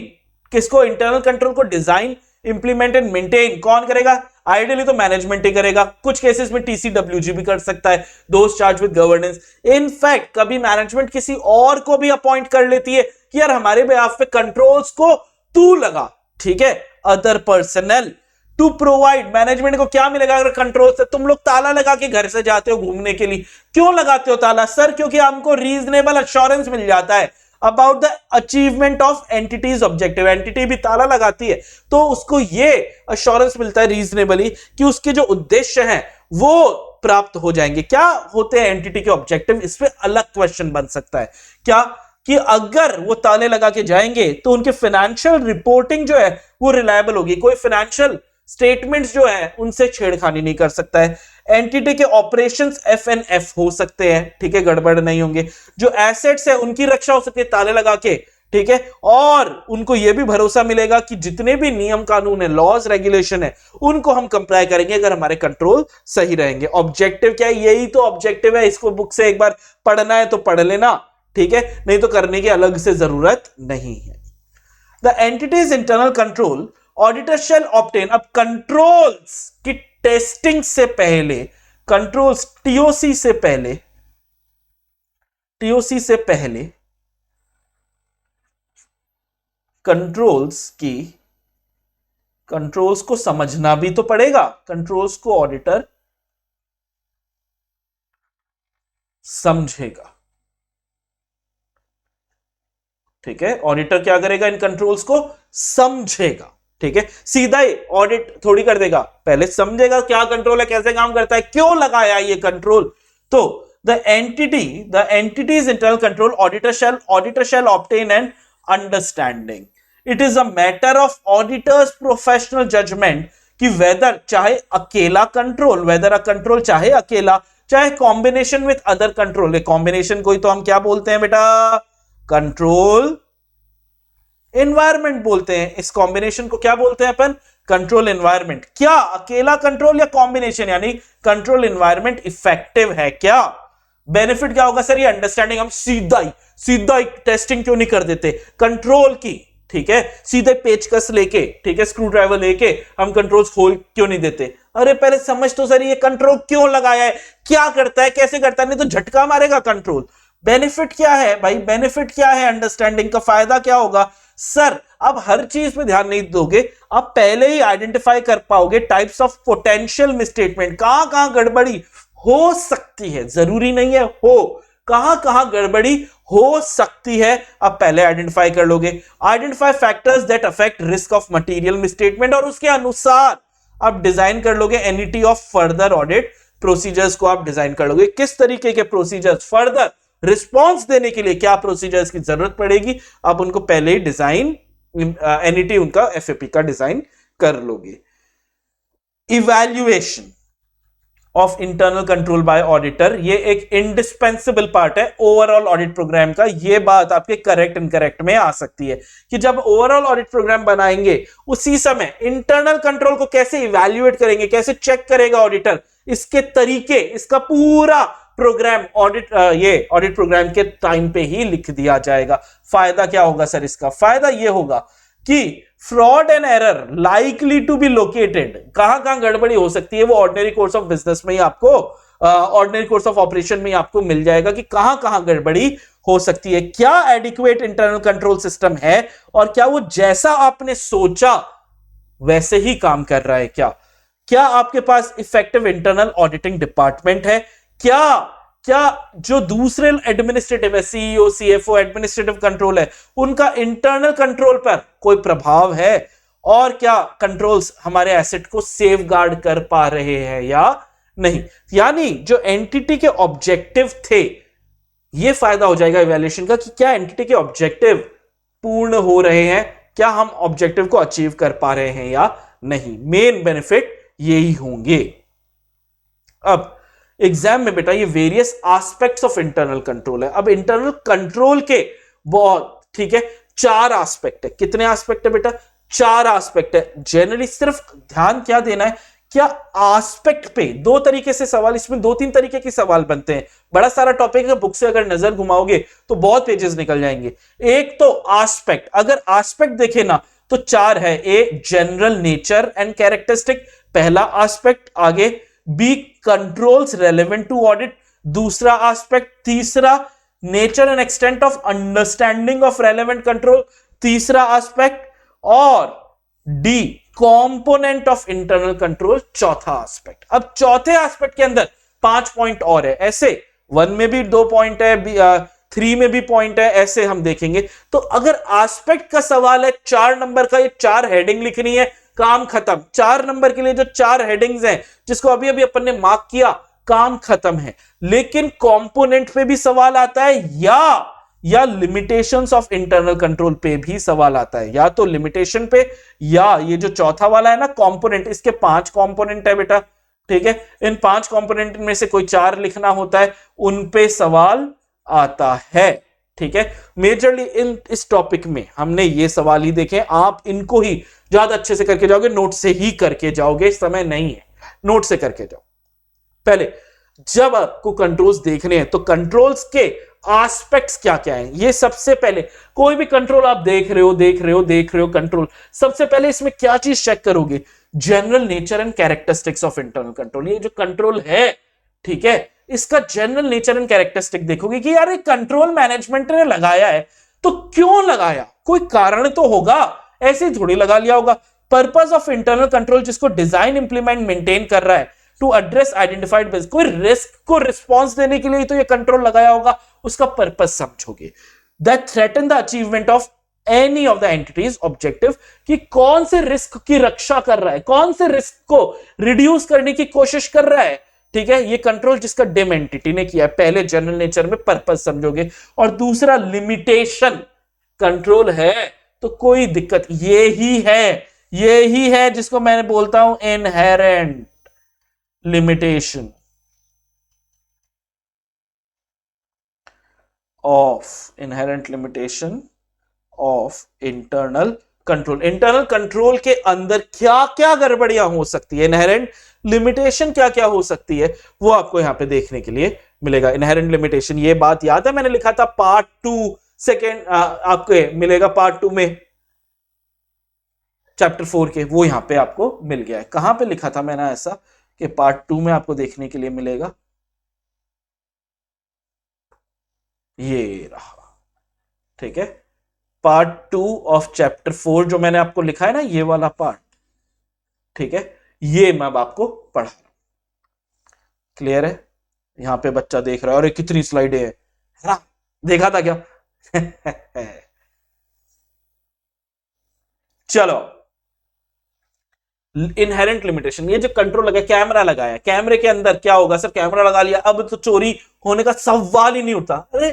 किसको? इंटरनल कंट्रोल को डिजाइन, इंप्लीमेंट एंड मेंटेन कौन करेगा? आइडियली तो मैनेजमेंट ही करेगा, कुछ केसेस में टीसीडब्ल्यूजी भी कर सकता है, दोस्त चार्ज विद गवर्नेंस। इनफैक्ट कभी मैनेजमेंट किसी और को भी अपॉइंट कर लेती है कि यार हमारे बेहाफ पे कंट्रोल्स को तू लगा। ठीक है, other personnel to provide. Management को क्या मिलेगा अगर कंट्रोल से? तुम लोग ताला लगा के घर से जाते हो घूमने के लिए, क्यों लगाते हो ताला? सर क्योंकि हमको रीजनेबल अश्योरेंस मिल जाता है about the achievement of entities objective. Entity भी ताला लगाती है तो उसको ये अश्योरेंस मिलता है रीजनेबली कि उसके जो उद्देश्य हैं वो प्राप्त हो जाएंगे। क्या होते हैं एंटिटी के ऑब्जेक्टिव? इस पे अलग क्वेश्चन बन सकता है क्या कि अगर वो ताले लगा के जाएंगे तो उनके फाइनेंशियल रिपोर्टिंग जो है वो रिलायबल होगी, कोई फाइनेंशियल स्टेटमेंट्स जो है उनसे छेड़खानी नहीं कर सकता है। एंटिटी के ऑपरेशंस एफ हो सकते हैं, ठीक है, गड़बड़ नहीं होंगे। जो एसेट्स है उनकी रक्षा हो सकती है ताले लगा के, ठीक है, और उनको यह भी भरोसा मिलेगा कि जितने भी नियम कानून है, लॉज रेगुलेशन है, उनको हम कंप्लाई करेंगे अगर हमारे कंट्रोल सही रहेंगे। ऑब्जेक्टिव क्या है? यही तो ऑब्जेक्टिव है, इसको बुक से एक बार पढ़ना है तो पढ़ लेना, ठीक है, नहीं तो करने की अलग से जरूरत नहीं है। The entity's internal control auditor shall obtain. अब कंट्रोल्स की टेस्टिंग से पहले, कंट्रोल्स टीओसी से पहले कंट्रोल्स को समझना भी तो पड़ेगा। कंट्रोल्स को ऑडिटर समझेगा, ठीक है, ऑडिटर क्या करेगा? इन कंट्रोल्स को समझेगा, ठीक है, सीधा ही ऑडिट थोड़ी कर देगा, पहले समझेगा क्या कंट्रोल है, कैसे काम करता है, क्यों लगाया ये कंट्रोल। तो the entity's internal control auditor shall obtain an understanding. It is a matter of auditor's professional judgement कि वेदर चाहे अकेला कंट्रोल, चाहे अकेला, चाहे combination with other control. Combination को ही तो हम क्या बोलते हैं बेटा? कंट्रोल एनवायरमेंट बोलते हैं। इस कॉम्बिनेशन को क्या बोलते हैं अपन? Control environment. क्या अकेला कंट्रोल या कॉम्बिनेशन, यानी कंट्रोल एनवायरमेंट इफेक्टिव है क्या? बेनिफिट क्या होगा? सर ये अंडरस्टैंडिंग, हम सीधा टेस्टिंग क्यों नहीं कर देते कंट्रोल की, ठीक है, सीधे पेचकस लेके, ठीक है, स्क्रू ड्राइवर लेके हम कंट्रोल्स खोल क्यों नहीं देते? अरे पहले समझ तो सर ये कंट्रोल क्यों लगाया है, क्या करता है, कैसे करता है, नहीं तो झटका मारेगा कंट्रोल। बेनिफिट क्या है भाई, बेनिफिट क्या है अंडरस्टैंडिंग का, फायदा क्या होगा सर? आप हर चीज पे ध्यान नहीं दोगे, आप पहले ही आइडेंटिफाई कर पाओगे टाइप्स ऑफ पोटेंशियल मिसस्टेटमेंट, कहां कहां गड़बड़ी हो सकती है, जरूरी नहीं है हो, कहां कहां गड़बड़ी हो सकती है आप पहले आइडेंटिफाई कर लोगे। Identify factors that affect risk of material misstatement, और उसके अनुसार आप डिजाइन कर लोगे NET of further audit procedures को आप डिजाइन कर लोगे। किस तरीके के प्रोसीजर्स, फर्दर रिस्पॉन्स देने के लिए क्या प्रोसीजर्स की जरूरत पड़ेगी, आप उनको पहले ही डिजाइन एनईटी उनका एफएपी का डिजाइन कर लोगे। Evaluation of internal control by auditor, ये एक इंडिस्पेंसिबल पार्ट है ओवरऑल ऑडिट प्रोग्राम का। ये बात आपके करेक्ट इनकरेक्ट में आ सकती है कि जब ओवरऑल ऑडिट प्रोग्राम बनाएंगे उसी समय इंटरनल कंट्रोल को कैसे इवैल्यूएट करेंगे, कैसे चेक करेगा ऑडिटर, इसके तरीके, इसका पूरा प्रोग्राम ऑडिट ये ऑडिट प्रोग्राम के टाइम पे ही लिख दिया जाएगा। फायदा क्या होगा सर इसका? फायदा ये होगा कि fraud and error likely to be located, कहां कहां गड़बड़ी हो सकती है वो ऑर्डिनरी कोर्स ऑफ बिजनेस में ही आपको, ऑर्डिनरी कोर्स ऑफ ऑपरेशन में ही आपको मिल जाएगा कि कहां कहां गड़बड़ी हो सकती है, क्या एडिक्वेट इंटरनल कंट्रोल सिस्टम है और क्या वो जैसा आपने सोचा वैसे ही काम कर रहा है, क्या आपके पास इफेक्टिव इंटरनल ऑडिटिंग डिपार्टमेंट है, क्या जो दूसरे एडमिनिस्ट्रेटिव है, सीईओ सीएफओ एडमिनिस्ट्रेटिव कंट्रोल है, उनका इंटरनल कंट्रोल पर कोई प्रभाव है, और क्या कंट्रोल्स हमारे एसेट को सेफगार्ड कर पा रहे हैं या नहीं। यानी जो एंटिटी के ऑब्जेक्टिव थे, यह फायदा हो जाएगा इवैल्यूएशन का कि क्या एंटिटी के ऑब्जेक्टिव पूर्ण हो रहे हैं, क्या हम ऑब्जेक्टिव को अचीव कर पा रहे हैं या नहीं। मेन बेनिफिट यही होंगे। अब एग्जाम में बेटा ये various aspects of internal control है। अब इंटरनल कंट्रोल के बहुत, ठीक है, 4 एस्पेक्ट है। कितने एस्पेक्ट है बेटा? 4 एस्पेक्ट है। जनरली सिर्फ ध्यान क्या देना है, क्या एस्पेक्ट पे 2 तरीके से सवाल, इसमें 2-3 तरीके के सवाल बनते हैं। बड़ा सारा टॉपिक है, बुक से अगर नजर घुमाओगे तो बहुत पेजेस निकल जाएंगे। एक तो एस्पेक्ट, अगर एस्पेक्ट देखे ना तो 4 है। A general nature and characteristic, पहला एस्पेक्ट। आगे B controls relevant to audit, दूसरा एस्पेक्ट। तीसरा nature and extent of understanding of relevant control, तीसरा एस्पेक्ट। और D component of internal control, चौथा एस्पेक्ट। अब चौथे एस्पेक्ट के अंदर 5 पॉइंट और है। ऐसे 1 में भी 2 पॉइंट है, 3 में भी पॉइंट है, ऐसे हम देखेंगे। तो अगर एस्पेक्ट का सवाल है 4 नंबर का, ये 4 हेडिंग लिखनी है, काम खत्म। 4 नंबर के लिए जो 4 हेडिंग्स हैं जिसको अभी अभी अपन ने मार्क किया, काम खत्म है। लेकिन कंपोनेंट पे भी सवाल आता है या लिमिटेशंस ऑफ इंटरनल कंट्रोल पे भी सवाल आता है। या तो लिमिटेशन पे, या ये जो चौथा वाला है ना कंपोनेंट, इसके 5 कंपोनेंट है बेटा, ठीक है। इन 5 कंपोनेंट में से कोई 4 लिखना होता है, उन पे सवाल आता है, ठीक है। मेजरली इस टॉपिक में हमने ये सवाल ही देखे। आप इनको ही ज्यादा अच्छे से करके जाओगे, नोट से ही करके जाओगे, समय नहीं है, नोट से करके जाओ। पहले जब आपको कंट्रोल्स देखने हैं तो कंट्रोल्स के एस्पेक्ट्स क्या क्या हैं, ये सबसे पहले, कोई भी कंट्रोल आप देख रहे हो कंट्रोल, सबसे पहले इसमें क्या चीज चेक करोगे? General nature and characteristics of internal control. ये जो कंट्रोल है, ठीक है, इसका जनरल नेचर एंड कैरेक्टरिस्टिक देखोगे कि यार कंट्रोल मैनेजमेंट ने लगाया है तो क्यों लगाया, कोई कारण तो होगा, ऐसे ही थोड़ी लगा लिया होगा। पर्पस ऑफ इंटरनल कंट्रोल, जिसको डिजाइन इंप्लीमेंट मेंटेन कर रहा है टू एड्रेस आइडेंटिफाइड रिस्क, कोई रिस्क को रिस्पॉन्स देने के लिए तो ये कंट्रोल लगाया होगा, उसका पर्पस समझोगे। That threaten the achievement of any of the entities objective, कि कौन से रिस्क की रक्षा कर रहा है, कौन से रिस्क को रिड्यूस करने की कोशिश कर रहा है, ठीक है। ये कंट्रोल जिसका डिम एंटिटी ने किया है, पहले जनरल नेचर में पर्पस समझोगे। और दूसरा लिमिटेशन, कंट्रोल है तो कोई दिक्कत, ये ही है जिसको मैंने बोलता हूं inherent limitation of internal control. Internal control के अंदर क्या क्या गड़बड़ियां हो सकती है, इनहेरेंट लिमिटेशन क्या क्या हो सकती है, वो आपको यहां पे देखने के लिए मिलेगा। इनहेरेंट लिमिटेशन, ये बात याद है मैंने लिखा था पार्ट 2 सेकेंड, आपको मिलेगा पार्ट 2 में चैप्टर 4 के, वो यहां पे आपको मिल गया है। कहां पे लिखा था मैंने ऐसा कि पार्ट 2 में आपको देखने के लिए मिलेगा? ये रहा, ठीक है। पार्ट 2 ऑफ चैप्टर 4 जो मैंने आपको लिखा है ना, ये वाला पार्ट, ठीक है, ये मैं अब आपको पढ़ा रहा हूं। क्लियर है? यहां पे बच्चा देख रहा है, अरे कितनी स्लाइडें है ना, देखा था क्या? चलो, इनहेरेंट लिमिटेशन, ये जो कंट्रोल लगा, कैमरा लगाया, कैमरे के अंदर क्या होगा सर, कैमरा लगा लिया, अब तो चोरी होने का सवाल ही नहीं उठता। अरे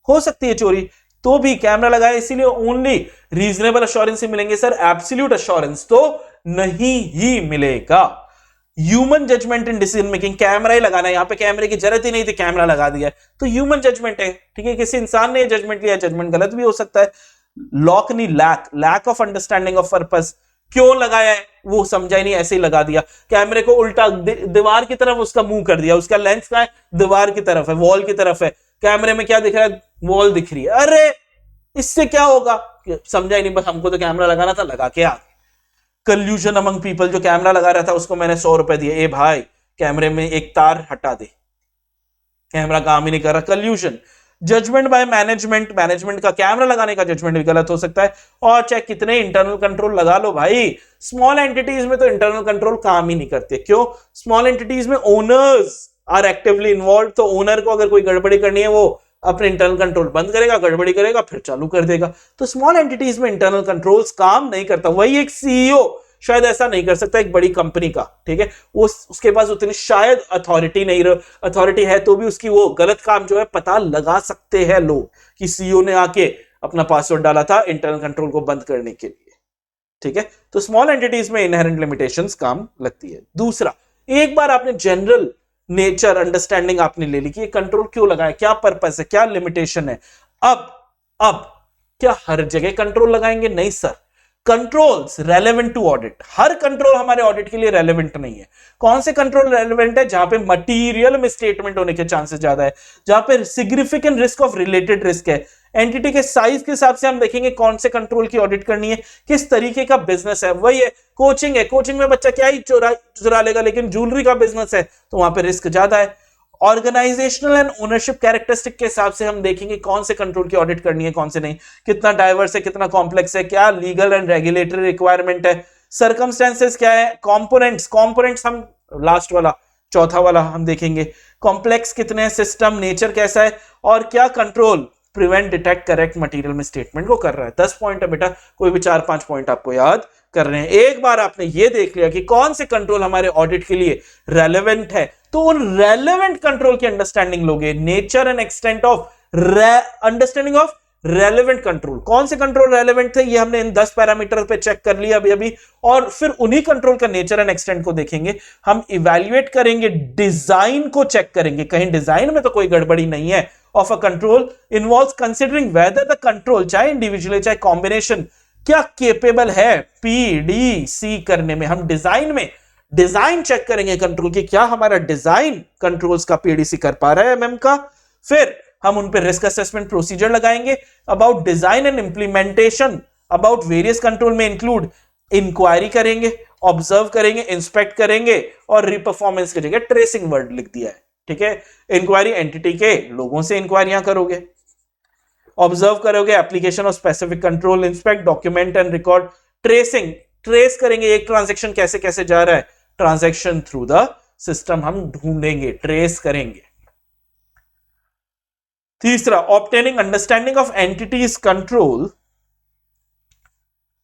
हो सकती है चोरी, तो भी कैमरा लगाया, इसीलिए ओनली रीजनेबल अश्योरेंस ही मिलेंगे सर, एब्सोल्यूट अश्योरेंस तो नहीं ही मिलेगा। Human judgement in decision making, camera ही लगाना है, यहां पे कैमरे की जरूरत ही नहीं थी, कैमरा लगा दिया, तो ह्यूमन जजमेंट है, ठीक है, किसी इंसान ने जजमेंट लिया, जजमेंट गलत भी हो सकता है। लॉक नहीं, lack of understanding of purpose, क्यों लगाया है वो समझा ही नहीं, ऐसे ही लगा दिया। कैमरे को उल्टा दीवार की तरफ उसका मुंह कर दिया, उसका लेंस कहां है, दीवार की तरफ है, वॉल की तरफ है, कैमरे में क्या दिख रहा है, वॉल दिख रही है। अरे इससे क्या होगा, समझा ही नहीं, बस हमको तो कैमरा लगाना था, लगा के आ गए। कल्यूजन अमंग पीपल, जो कैमरा लगा रहा था उसको मैंने 100 रुपए दिए, ए भाई कैमरे में एक तार हटा दे, कैमरा काम ही नहीं कर रहा, collusion. Judgement by management, management का कैमरा लगाने का जजमेंट भी गलत हो सकता है। और चाहे कितने इंटरनल कंट्रोल लगा लो भाई, स्मॉल एंटिटीज में तो इंटरनल कंट्रोल काम ही नहीं करते। क्यों? स्मॉल एंटिटीज में ओनर्स आर एक्टिवली इन्वॉल्व, तो ओनर को अगर कोई गड़बड़ी करनी है वो अपने इंटरनल कंट्रोल बंद करेगा, गड़बड़ी करेगा, फिर चालू कर देगा। तो स्मॉल एंटिटीज में इंटरनल कंट्रोल्स काम नहीं करता। वही एक सीईओ शायद ऐसा नहीं कर सकता एक बड़ी कंपनी का, ठीक है, उसके पास उतनी शायद अथॉरिटी नहीं, अथॉरिटी है तो भी उसकी वो गलत काम जो है पता लगा सकते हैं लोग कि सीईओ ने आके अपना पासवर्ड डाला था इंटरनल कंट्रोल को बंद करने के लिए, ठीक है। तो स्मॉल एंटिटीज में इनहेरेंट लिमिटेशंस काम लगती है। दूसरा, एक बार आपने जनरल नेचर अंडरस्टैंडिंग आपने ले ली कि ये कंट्रोल क्यों लगाया, क्या पर्पस है, क्या लिमिटेशन है, अब क्या हर जगह कंट्रोल लगाएंगे? नहीं sir, controls relevant to audit, हर कंट्रोल हमारे ऑडिट के लिए रेलेवेंट नहीं है। कौन से कंट्रोल रेलेवेंट है? जहां पे मटीरियल मिसस्टेटमेंट होने के चांसेस ज्यादा है, जहां पे significant risk of related risk है। एंटिटी के साइज के हिसाब से हम देखेंगे कौन से कंट्रोल की ऑडिट करनी है, किस तरीके का बिजनेस है। वही है, कोचिंग है, कोचिंग में बच्चा क्या ही चुरा लेगा, लेकिन ज्वेलरी का बिजनेस है तो वहां पे रिस्क ज्यादा है। ऑर्गेनाइजेशनल एंड ओनरशिप कैरेक्टरिस्टिक के हिसाब से हम देखेंगे कौन से कंट्रोल की ऑडिट करनी है, कौन से नहीं, कितना डाइवर्स है, कितना कॉम्प्लेक्स है, क्या लीगल एंड रेगुलेटरी रिक्वायरमेंट है, सर्कमस्टेंसेस क्या है, कंपोनेंट्स हम लास्ट वाला चौथा वाला हम देखेंगे, कॉम्प्लेक्स कितने हैं, सिस्टम नेचर कैसा है, और क्या control prevent detect correct material में स्टेटमेंट को कर रहा है। 10 पॉइंट है बेटा, कोई भी 4-5 पॉइंट आपको याद कर रहे हैं। एक बार आपने ये देख लिया कि कौन से कंट्रोल हमारे ऑडिट के लिए रेलेवेंट है, तो उन रेलेवेंट कंट्रोल की अंडरस्टैंडिंग लोगे। Nature and extent of understanding of relevant control, कौन से कंट्रोल रेलेवेंट थे ये हमने इन 10 पैरामीटर पे चेक कर लिया अभी, और फिर उन्हीं कंट्रोल का नेचर एंड एक्सटेंट को देखेंगे। हम इवैल्यूएट करेंगे, डिजाइन को चेक करेंगे, कहीं डिजाइन में तो कोई गड़बड़ी नहीं है of a control, involves considering whether the control, चाहे इंडिविजुअली चाहे कॉम्बिनेशन, क्या केपेबल है पीडीसी करने में। हम डिजाइन में डिजाइन चेक करेंगे कंट्रोल की, क्या हमारा डिजाइन कंट्रोल्स का पीडीसी कर पा रहा है एमएम का। फिर हम उन पे रिस्क असेसमेंट प्रोसीजर लगाएंगे about design and implementation, about various control में इंक्लूड इंक्वायरी करेंगे, ऑब्जर्व करेंगे, इंस्पेक्ट करेंगे, और रिपरफॉर्मेंस की जगह ट्रेसिंग वर्ड लिख दिया है, ठीक है। इंक्वायरी एंटिटी के लोगों से इंक्वायरियां करोगे, ऑब्जर्व करोगे application of specific control, inspect, document and record, tracing, trace करेंगे एक ट्रांजैक्शन कैसे कैसे जा रहा है, ट्रांजैक्शन थ्रू द सिस्टम हम ढूंढेंगे, ट्रेस करेंगे। तीसरा, obtaining understanding of entity's control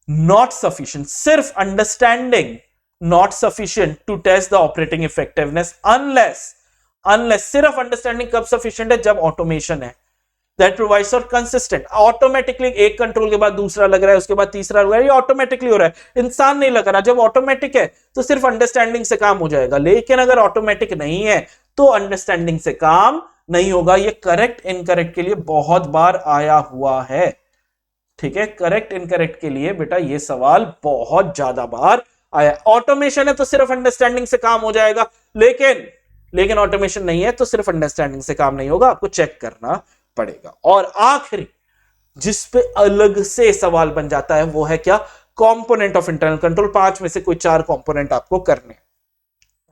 not sufficient, सिर्फ understanding not sufficient to test the operating effectiveness, unless सिर्फ अंडरस्टैंडिंग कब सफिशिएंट है, जब ऑटोमेशन है that provides for consistent, automatically एक कंट्रोल के बाद दूसरा लग रहा है, उसके बाद तीसरा लग रहा है, ये ऑटोमेटिकली हो रहा है, इंसान नहीं लग रहा। जब ऑटोमेटिक है तो सिर्फ अंडरस्टैंडिंग से काम हो जाएगा, लेकिन अगर ऑटोमेटिक नहीं है तो अंडरस्टैंडिंग से काम नहीं होगा। ये करेक्ट इनकरेक्ट के लिए बहुत बार आया हुआ है, ठीक है, करेक्ट इनकरेक्ट के लिए बेटा ये सवाल बहुत ज्यादा बार आया। ऑटोमेशन है तो सिर्फ अंडरस्टैंडिंग से काम हो जाएगा, लेकिन ऑटोमेशन नहीं है तो सिर्फ अंडरस्टैंडिंग से काम नहीं होगा, आपको चेक करना पड़ेगा। और आखिरी जिस पे अलग से सवाल बन जाता है वो है क्या, कंपोनेंट ऑफ इंटरनल कंट्रोल। 5 में से कोई 4 कंपोनेंट आपको करने।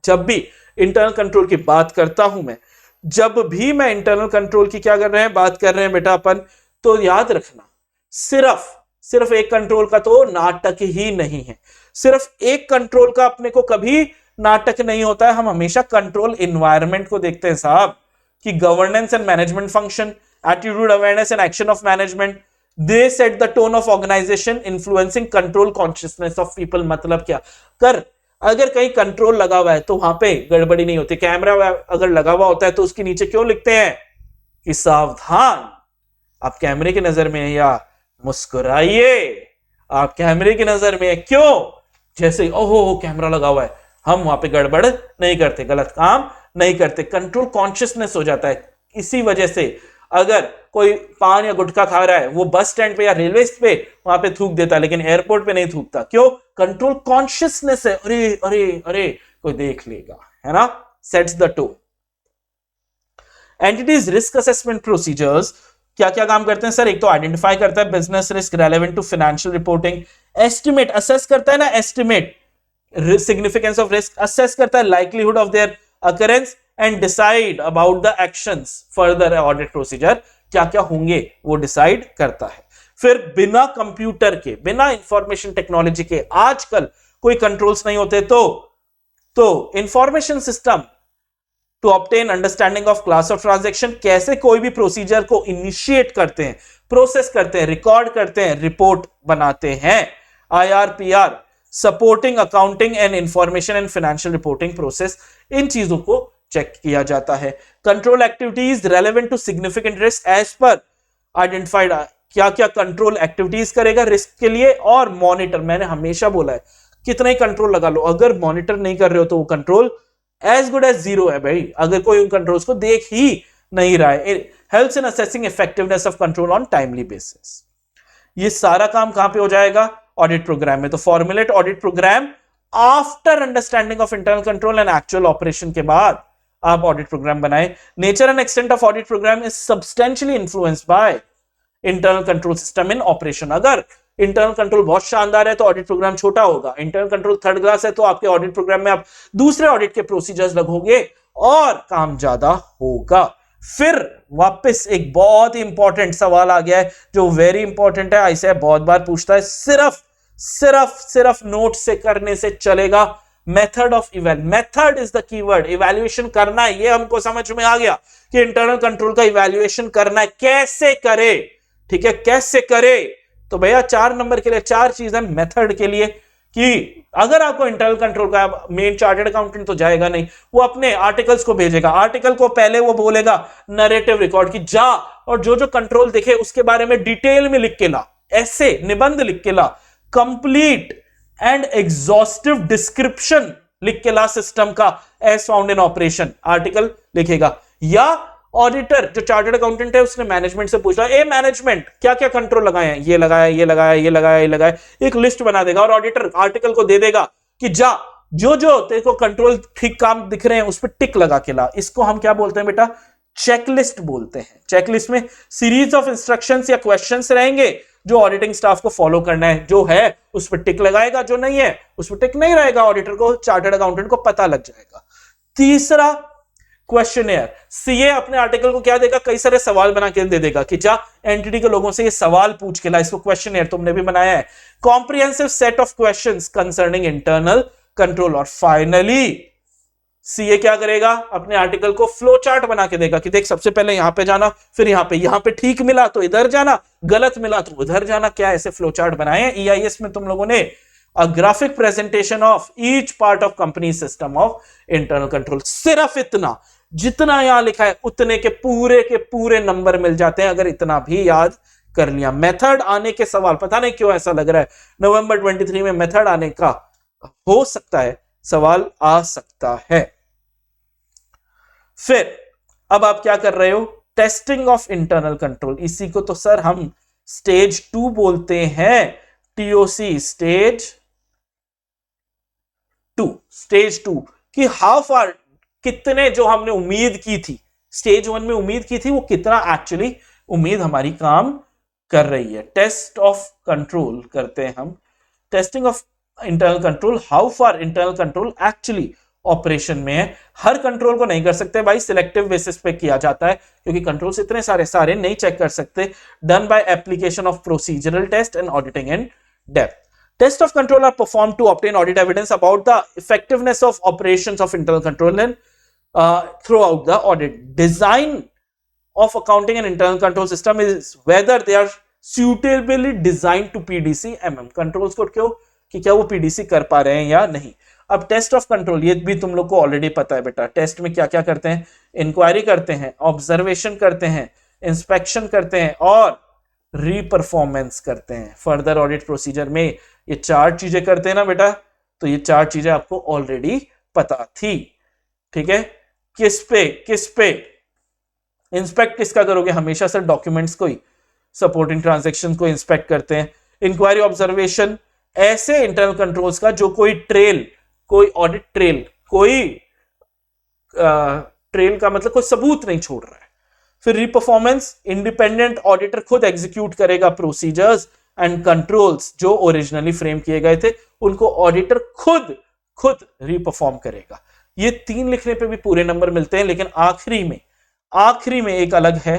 जब भी इंटरनल कंट्रोल की बात करता हूं मैं, जब भी मैं इंटरनल कंट्रोल की क्या कर रहे हैं, बात कर रहे हैं बेटा अपन, तो याद रखना सिर्फ एक कंट्रोल का तो नाटक ही नहीं है। सिर्फ एक कंट्रोल का अपने को कभी नाटक नहीं होता है। हम हमेशा कंट्रोल इन्वायरमेंट को देखते हैं साहब, कि governance and management function, attitude, awareness and action of management, they set the tone of organisation influencing control consciousness of people. मतलब क्या कर, अगर कहीं कंट्रोल लगा हुआ है तो वहां पे गड़बड़ी नहीं होती। कैमरा अगर लगा हुआ होता है तो उसके नीचे क्यों लिखते हैं कि सावधान, आप कैमरे की नजर में है, या मुस्कुराइए, आप कैमरे की नजर में है। क्यों? जैसे ओहो कैमरा लगा हुआ है, हम वहां पे गड़बड़ नहीं करते, गलत काम नहीं करते, कंट्रोल कॉन्शियसनेस हो जाता है। इसी वजह से अगर कोई पान या गुटखा खा रहा है, वो बस स्टैंड पे या रेलवे पे वहां पे थूक देता है, लेकिन एयरपोर्ट पे नहीं थूकता। क्यों? कंट्रोल कॉन्शियसनेस है, अरे अरे अरे कोई देख लेगा, है ना, sets the tone. Entities risk assessment procedures क्या क्या काम करते हैं सर? एक तो आइडेंटिफाई करता है business risk relevant to financial reporting, estimate assess करता है ना, estimate significance of risk, assess करता है likelihood of their occurrence and decide about the actions further audit procedure, क्या क्या होंगे वो डिसाइड करता है। फिर बिना कंप्यूटर के, बिना इंफॉर्मेशन टेक्नोलॉजी के आजकल कोई कंट्रोल्स नहीं होते। तो information system to obtain understanding of class of transaction, कैसे कोई भी प्रोसीजर को इनिशिएट करते हैं, प्रोसेस करते हैं, रिकॉर्ड करते हैं, रिपोर्ट बनाते हैं। IRPR supporting accounting and information and financial reporting process, इन चीजों को चेक किया जाता है। Control activities relevant to significant risk as पर आइडेंटिफाइड, क्या क्या कंट्रोल एक्टिविटीज करेगा रिस्क के लिए। और मॉनिटर, मैंने हमेशा बोला है कितना ही कंट्रोल लगा लो, अगर मॉनिटर नहीं कर रहे हो तो वो control as good as zero है भाई, अगर कोई उन कंट्रोल्स को देख ही नहीं रहा है। Helps in assessing effectiveness of control on timely basis. ये सारा काम कहां पे हो जाएगा? ऑडिट प्रोग्राम में। तो formulate audit programme after understanding of internal control and actual operation के बाद आप ऑडिट प्रोग्राम बनाए। Nature and extent of audit programme is substantially influenced by internal control system in operation. अगर इंटरनल कंट्रोल बहुत शानदार है तो ऑडिट प्रोग्राम छोटा होगा, इंटरनल कंट्रोल थर्ड क्लास है तो आपके ऑडिट प्रोग्राम में आप दूसरे ऑडिट के प्रोसीजर्स लगोगे और काम ज्यादा होगा। फिर वापस एक बहुत ही इंपॉर्टेंट सवाल आ गया है जो वेरी इंपॉर्टेंट है, ऐसे बहुत बार पूछता है, सिर्फ नोट से करने से चलेगा। Method of eval, method is the keyword. Evaluation करना है, ये हमको समझ में आ गया कि इंटरनल कंट्रोल का इवैल्यूएशन करना है। कैसे करे? ठीक है, कैसे करे? तो भैया 4 नंबर के लिए 4 चीजें मेथड के लिए, कि अगर आपको इंटरनल कंट्रोल का, मेन चार्टर्ड अकाउंटेंट तो जाएगा नहीं, वो अपने आर्टिकल्स को भेजेगा। आर्टिकल को पहले वो बोलेगा नरेटिव रिकॉर्ड की जा, और जो जो कंट्रोल दिखे उसके बारे में डिटेल में लिख के ला, ऐसे निबंध लिख के ला, कंप्लीट एंड एग्जॉस्टिव डिस्क्रिप्शन लिख के ला सिस्टम का, as found in operation article लिखेगा। या ऑडिटर जो चार्टर्ड अकाउंटेंट है उसने मैनेजमेंट से पूछा, ए मैनेजमेंट क्या क्या कंट्रोल लगाए हैं, ये लगाया, ये लगाया, ये लगाया, ये लगाया, एक लिस्ट बना देगा और ऑडिटर आर्टिकल को दे देगा कि जा, जो जो तेरे को कंट्रोल ठीक काम दिख रहे हैं उस पर टिक लगा के ला। इसको हम क्या बोलते हैं बेटा? चेकलिस्ट बोलते हैं। चेकलिस्ट में सीरीज ऑफ इंस्ट्रक्शंस या क्वेश्चंस रहेंगे जो ऑडिटिंग स्टाफ को फॉलो करना है, जो है उस पर टिक लगाएगा, जो नहीं है उस पर टिक नहीं रहेगा, ऑडिटर को, चार्टर्ड अकाउंटेंट को पता लग जाएगा। तीसरा क्वेश्चनेयर, सीए अपने आर्टिकल को क्या देगा? कई सारे सवाल बना के दे देगा कि जा एंटिटी के लोगों से ये सवाल पूछ के ला, इसको क्वेश्चनेयर तुमने भी बनाया है। Comprehensive set of questions concerning internal control. और फाइनली सीए क्या करेगा? अपने आर्टिकल को फ्लो चार्ट बना के देगा कि देख सबसे पहले यहां पे जाना, फिर यहां पे ठीक मिला तो इधर जाना, गलत मिला तो उधर जाना। क्या ऐसे फ्लो चार्ट बनाए हैं? EIS में तुम लोगों ने a graphic presentation of each part of company system of internal control। सिर्फ इतना, जितना यहां लिखा है उतने के पूरे नंबर मिल जाते हैं अगर इतना भी याद कर लिया। मेथड आने के सवाल, पता नहीं क्यों ऐसा लग रहा है नवंबर 23 में मेथड आने का हो सकता है, सवाल आ सकता है। फिर अब आप क्या कर रहे हो? Testing of internal control. इसी को तो सर हम स्टेज 2 बोलते हैं, TOC स्टेज 2 कि हाउ फार, कितने जो हमने उम्मीद की थी स्टेज 1 में उम्मीद की थी वो कितना एक्चुअली उम्मीद हमारी काम कर रही है। टेस्ट ऑफ कंट्रोल करते हैं हम, testing of internal control, how far internal control actually operation में है। हर कंट्रोल को नहीं कर सकते भाई, सिलेक्टिव बेसिस पे किया जाता है क्योंकि कंट्रोल्स इतने सारे नहीं चेक कर सकते। Done by application of procedural test and auditing in depth. Tests of control are performed to obtain audit evidence about the effectiveness of operations of internal control and throughout the audit. Design of accounting and internal control system is whether they are suitably designed to PDC MM. Controls को क्यों कि क्या वो PDC कर पा रहे हैं या नहीं। अब टेस्ट ऑफ कंट्रोल ये भी तुम लोग को ऑलरेडी पता है बेटा। टेस्ट में क्या क्या करते हैं, इंक्वायरी करते हैं, ऑब्जर्वेशन करते हैं, इंस्पेक्शन करते हैं और रीपरफॉर्मेंस करते हैं। फर्दर ऑडिट प्रोसीजर में ये 4 चीजें करते हैं ना बेटा, तो ये 4 चीजें आपको ऑलरेडी पता थी। ठीक है, किस पे इंस्पेक्ट किसका करोगे, हमेशा सर डॉक्यूमेंट्स को ही, सपोर्टिंग ट्रांजैक्शन को इंस्पेक्ट करते हैं। इंक्वायरी ऑब्जर्वेशन ऐसे इंटरनल कंट्रोल्स का जो कोई ट्रेल, कोई ऑडिट ट्रेल, कोई ट्रेल का मतलब कोई सबूत नहीं छोड़ रहा है। फिर रीपरफॉर्मेंस, इंडिपेंडेंट ऑडिटर खुद एग्जीक्यूट करेगा प्रोसीजर्स एंड कंट्रोल्स जो ओरिजिनली फ्रेम किए गए थे, उनको ऑडिटर खुद रीपरफॉर्म करेगा। ये 3 लिखने पे भी पूरे नंबर मिलते हैं, लेकिन आखिरी में एक अलग है,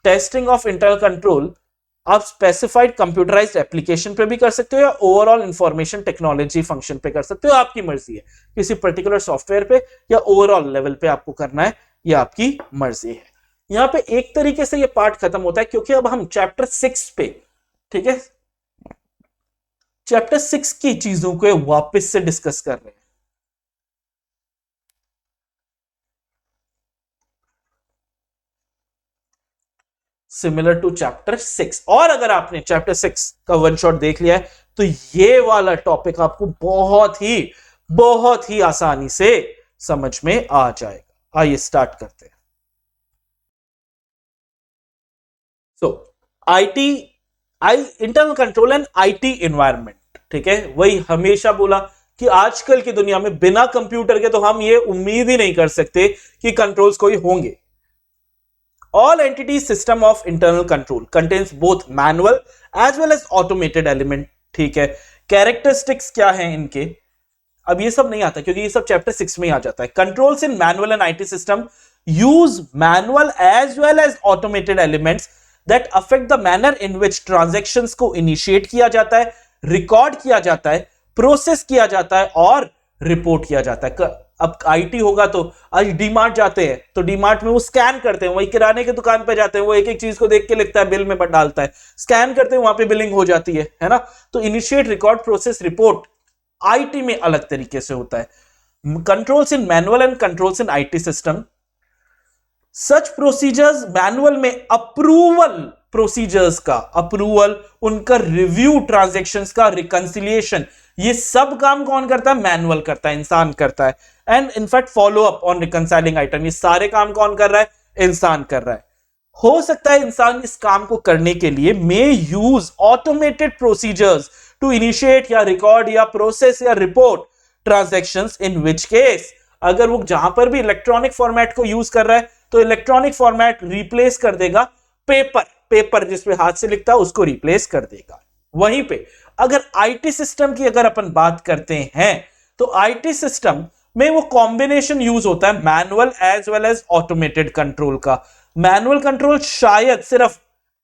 टेस्टिंग ऑफ इंटरनल कंट्रोल। आप स्पेसिफाइड कंप्यूटराइज्ड एप्लीकेशन पे भी कर सकते हो या ओवरऑल इंफॉर्मेशन टेक्नोलॉजी फंक्शन पे कर सकते हो, आपकी मर्जी है। किसी पर्टिकुलर सॉफ्टवेयर पे या ओवरऑल लेवल पे आपको करना है, ये आपकी मर्जी है। यहां पे एक तरीके से ये पार्ट खत्म होता है क्योंकि अब हम चैप्टर 6 पे, ठीक है, चैप्टर 6 की चीजों को वापस से डिस्कस कर रहे हैं। Similar to chapter 6। और अगर आपने चैप्टर 6 का वन शॉट देख लिया है तो ये वाला टॉपिक आपको बहुत ही आसानी से समझ में आ जाएगा। आइए स्टार्ट करते हैं। Internal control and IT environment, ठीक है, वही हमेशा बोला कि आजकल की दुनिया में बिना कंप्यूटर के तो हम ये उम्मीद ही नहीं कर सकते कि कंट्रोल्स कोई होंगे। All entity system of internal control contains both manual as well as automated element, ठीक है। Characteristics क्या हैं इनके, अब ये सब नहीं आता क्योंकि ये सब चैप्टर 6 में ही आ जाता है। Controls in manual and IT system use manual as well as automated elements that affect the manner in which transactions को initiate किया जाता है, record किया जाता है, process किया जाता है और report किया जाता है। अब आईटी होगा तो आज डीमार्ट जाते हैं तो डीमार्ट में वो स्कैन करते हैं, वही किराने की दुकान पे जाते हैं, वो एक एक चीज को देख के लिखता है, बिल में डालता है, स्कैन करते हैं, वहां पे बिलिंग हो जाती है ना। तो initiate, record, process, report IT में अलग तरीके से होता है। Controls in manual and controls in IT system, such procedures manual में अप्रूवल प्रोसीजर्स का अप्रूवल, उनका रिव्यू, ट्रांजैक्शंस का रिकंसिलिएशन, ये सब काम कौन करता है, मैनुअल करता है, इंसान करता है। And in fact follow up on reconciling item, ये सारे काम कौन कर रहा है, इंसान कर रहा है। हो सकता है इंसान इस काम को करने के लिए may use automated procedures to initiate या रिकॉर्ड या प्रोसेस या report transactions, in which case अगर वो जहां पर भी इलेक्ट्रॉनिक फॉर्मेट को यूज कर रहा है तो इलेक्ट्रॉनिक फॉर्मेट रिप्लेस कर देगा पेपर जिसमें हाथ से लिखता है उसको रिप्लेस कर देगा। वहीं पे अगर आईटी सिस्टम की अगर अपन बात करते हैं तो आईटी सिस्टम में वो कॉम्बिनेशन यूज होता है manual as well as automated control का। मैनुअल कंट्रोल शायद सिर्फ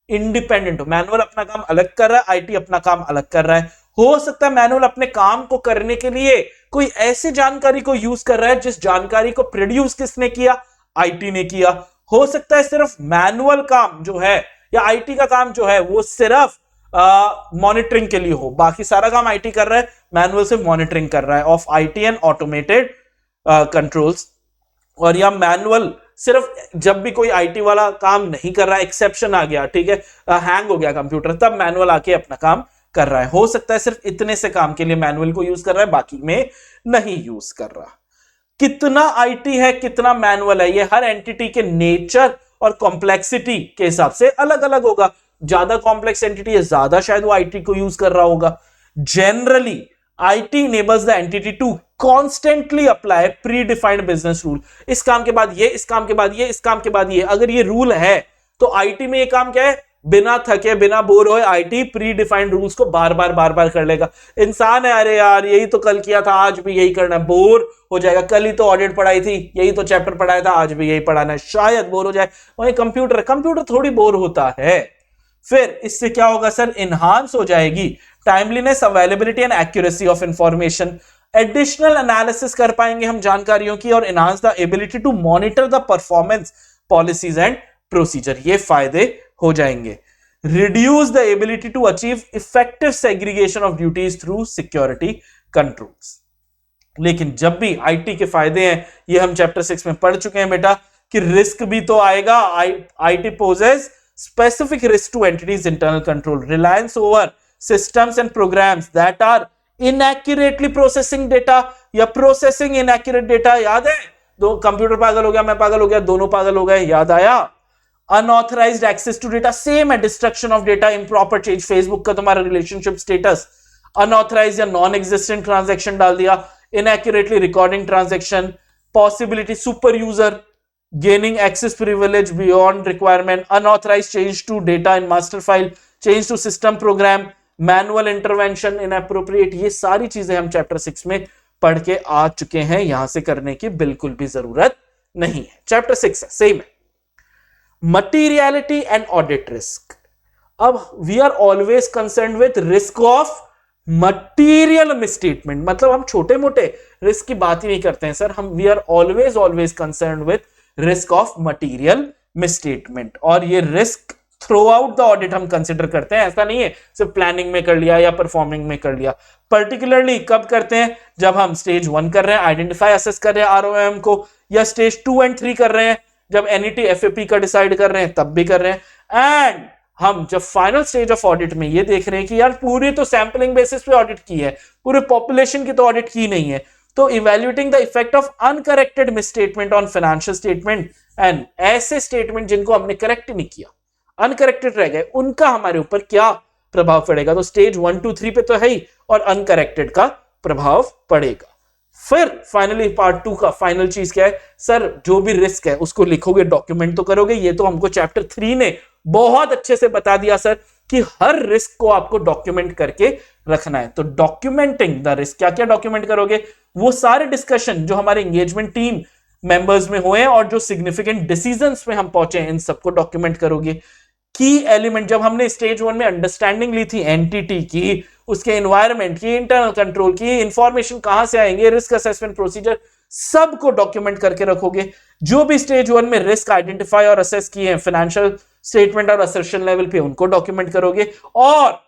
इंडिपेंडेंट हो, मैनुअल अपना काम अलग कर रहा है, आईटी अपना काम अलग कर रहा है। हो सकता है मैनुअल अपने काम को करने के लिए कोई ऐसी जानकारी को यूज कर रहा है जिस जानकारी को प्रोड्यूस किसने किया, आईटी ने किया। हो सकता है सिर्फ मैनुअल काम जो है या आईटी का काम जो है वो सिर्फ मॉनिटरिंग के लिए हो, बाकी सारा काम आईटी कर रहा है, मैनुअल सिर्फ मॉनिटरिंग कर रहा है of IT and automated controls. और या मैनुअल सिर्फ जब भी कोई आईटी वाला काम नहीं कर रहा है, एक्सेप्शन आ गया, ठीक है, हैंग हो गया कंप्यूटर, तब मैनुअल आके अपना काम कर रहा है। हो सकता है सिर्फ इतने से काम के लिए मैनुअल को यूज कर रहा है, बाकी में नहीं यूज कर रहा। कितना आईटी है कितना मैनुअल है, ये हर एंटिटी के नेचर और कॉम्प्लेक्सिटी के हिसाब से अलग अलग होगा। ज्यादा कॉम्प्लेक्स एंटिटी है, ज्यादा शायद वो आईटी को यूज कर रहा होगा। Generally IT enables the entity to constantly apply predefined business rule। इस काम के बाद ये, इस काम के बाद ये, इस काम के बाद ये, अगर ये रूल है तो आईटी में ये काम क्या है, बिना थके बिना बोर होए आईटी प्री डिफाइंड रूल्स को बार बार कर लेगा। इंसान है, अरे यार यही तो कल किया था, आज भी यही करना है, बोर हो जाएगा। कल ही तो ऑडिट पढ़ाई थी, यही तो चैप्टर पढ़ाया था, आज भी यही पढ़ाना है, शायद बोर हो जाए। वही कंप्यूटर थोड़ी बोर होता है। फिर इससे क्या होगा सर, इनहांस हो जाएगी timeliness, availability and accuracy of information. Additional analysis कर पाएंगे हम जानकारियों की, और enhance the ability to monitor the performance policies and procedure, ये फायदे हो जाएंगे। Reduce the ability to achieve effective segregation of duties through security controls. लेकिन जब भी आईटी के फायदे हैं, ये हम चैप्टर 6 में पढ़ चुके हैं बेटा, कि रिस्क भी तो आएगा। IT poses specific risk to entities internal control, reliance over systems and programs that are inaccurately processing data या processing inaccurate data। याद है, दो कंप्यूटर पागल हो गया, मैं पागल हो गया, दोनों पागल हो गए, याद आया। unauthorized access to data, same है, destruction of data, improper change, Facebook का तुम्हारा रिलेशनशिप स्टेटस unauthorized या नॉन एग्जिस्टेंट ट्रांजैक्शन डाल दिया, inaccurately recording transaction, possibility super user gaining access privilege beyond requirement, unauthorized change to data in master file, change to system program, manual intervention inappropriate। ये सारी चीजें हम chapter 6 में पढ़ के आ चुके हैं, यहां से करने की बिल्कुल भी जरूरत नहीं है। चैप्टर 6 है, सेम है। Materiality and audit risk. अब we are always concern with risk of material misstatement, मतलब हम छोटे मोटे रिस्क की बात ही नहीं करते हैं सर, हम we are always concern with risk of material misstatement. और ये risk throughout the audit हम कंसिडर करते हैं, ऐसा नहीं है सिर्फ प्लानिंग में कर लिया या परफॉर्मिंग में कर लिया। पर्टिकुलरली कब करते हैं, जब हम स्टेज 1 कर रहे हैं, आइडेंटिफाई असेस कर रहे हैं आरओएम को, या स्टेज 2 एंड 3 कर रहे हैं, जब एनईटी एफएपी का डिसाइड कर रहे हैं तब भी कर रहे हैं। एंड हम जब फाइनल स्टेज ऑफ ऑडिट में ये देख रहे हैं कि यार पूरी तो सैंपलिंग बेसिस पे ऑडिट की है, पूरे पॉपुलेशन की तो ऑडिट की नहीं है, तो evaluating the effect of uncorrected misstatement on financial statement and ऐसे स्टेटमेंट जिनको हमने करेक्ट नहीं किया, अनकरेक्टेड रह गए, उनका हमारे ऊपर क्या प्रभाव पड़ेगा। तो स्टेज 1 2 3 पे तो है ही, और अनकरेक्टेड का प्रभाव पड़ेगा। फिर फाइनली पार्ट 2 का फाइनल चीज क्या है सर, जो भी रिस्क है उसको लिखोगे, डॉक्यूमेंट तो करोगे। ये तो हमको चैप्टर 3 ने बहुत अच्छे से बता दिया सर कि हर रिस्क को आपको डॉक्यूमेंट करके रखना है। तो डॉक्यूमेंटिंग द रिस्क, क्या क्या डॉक्यूमेंट करोगे, वो सारे डिस्कशन जो हमारे एंगेजमेंट टीम मेंबर्स में हुए और जो सिग्निफिकेंट डिसीजंस में हम पहुंचे हैं, इन सबको डॉक्यूमेंट करोगे। की एलिमेंट, जब हमने स्टेज 1 में अंडरस्टैंडिंग ली थी एंटिटी की, उसके एनवायरनमेंट की, इंटरनल कंट्रोल की, इंफॉर्मेशन कहां से आएंगे, रिस्क असेसमेंट प्रोसीजर, सबको डॉक्यूमेंट करके रखोगे। जो भी स्टेज 1 में रिस्क आइडेंटिफाई और असेस किए हैं फाइनेंशियल स्टेटमेंट और असर्शन लेवल पे, उनको डॉक्यूमेंट करोगे। और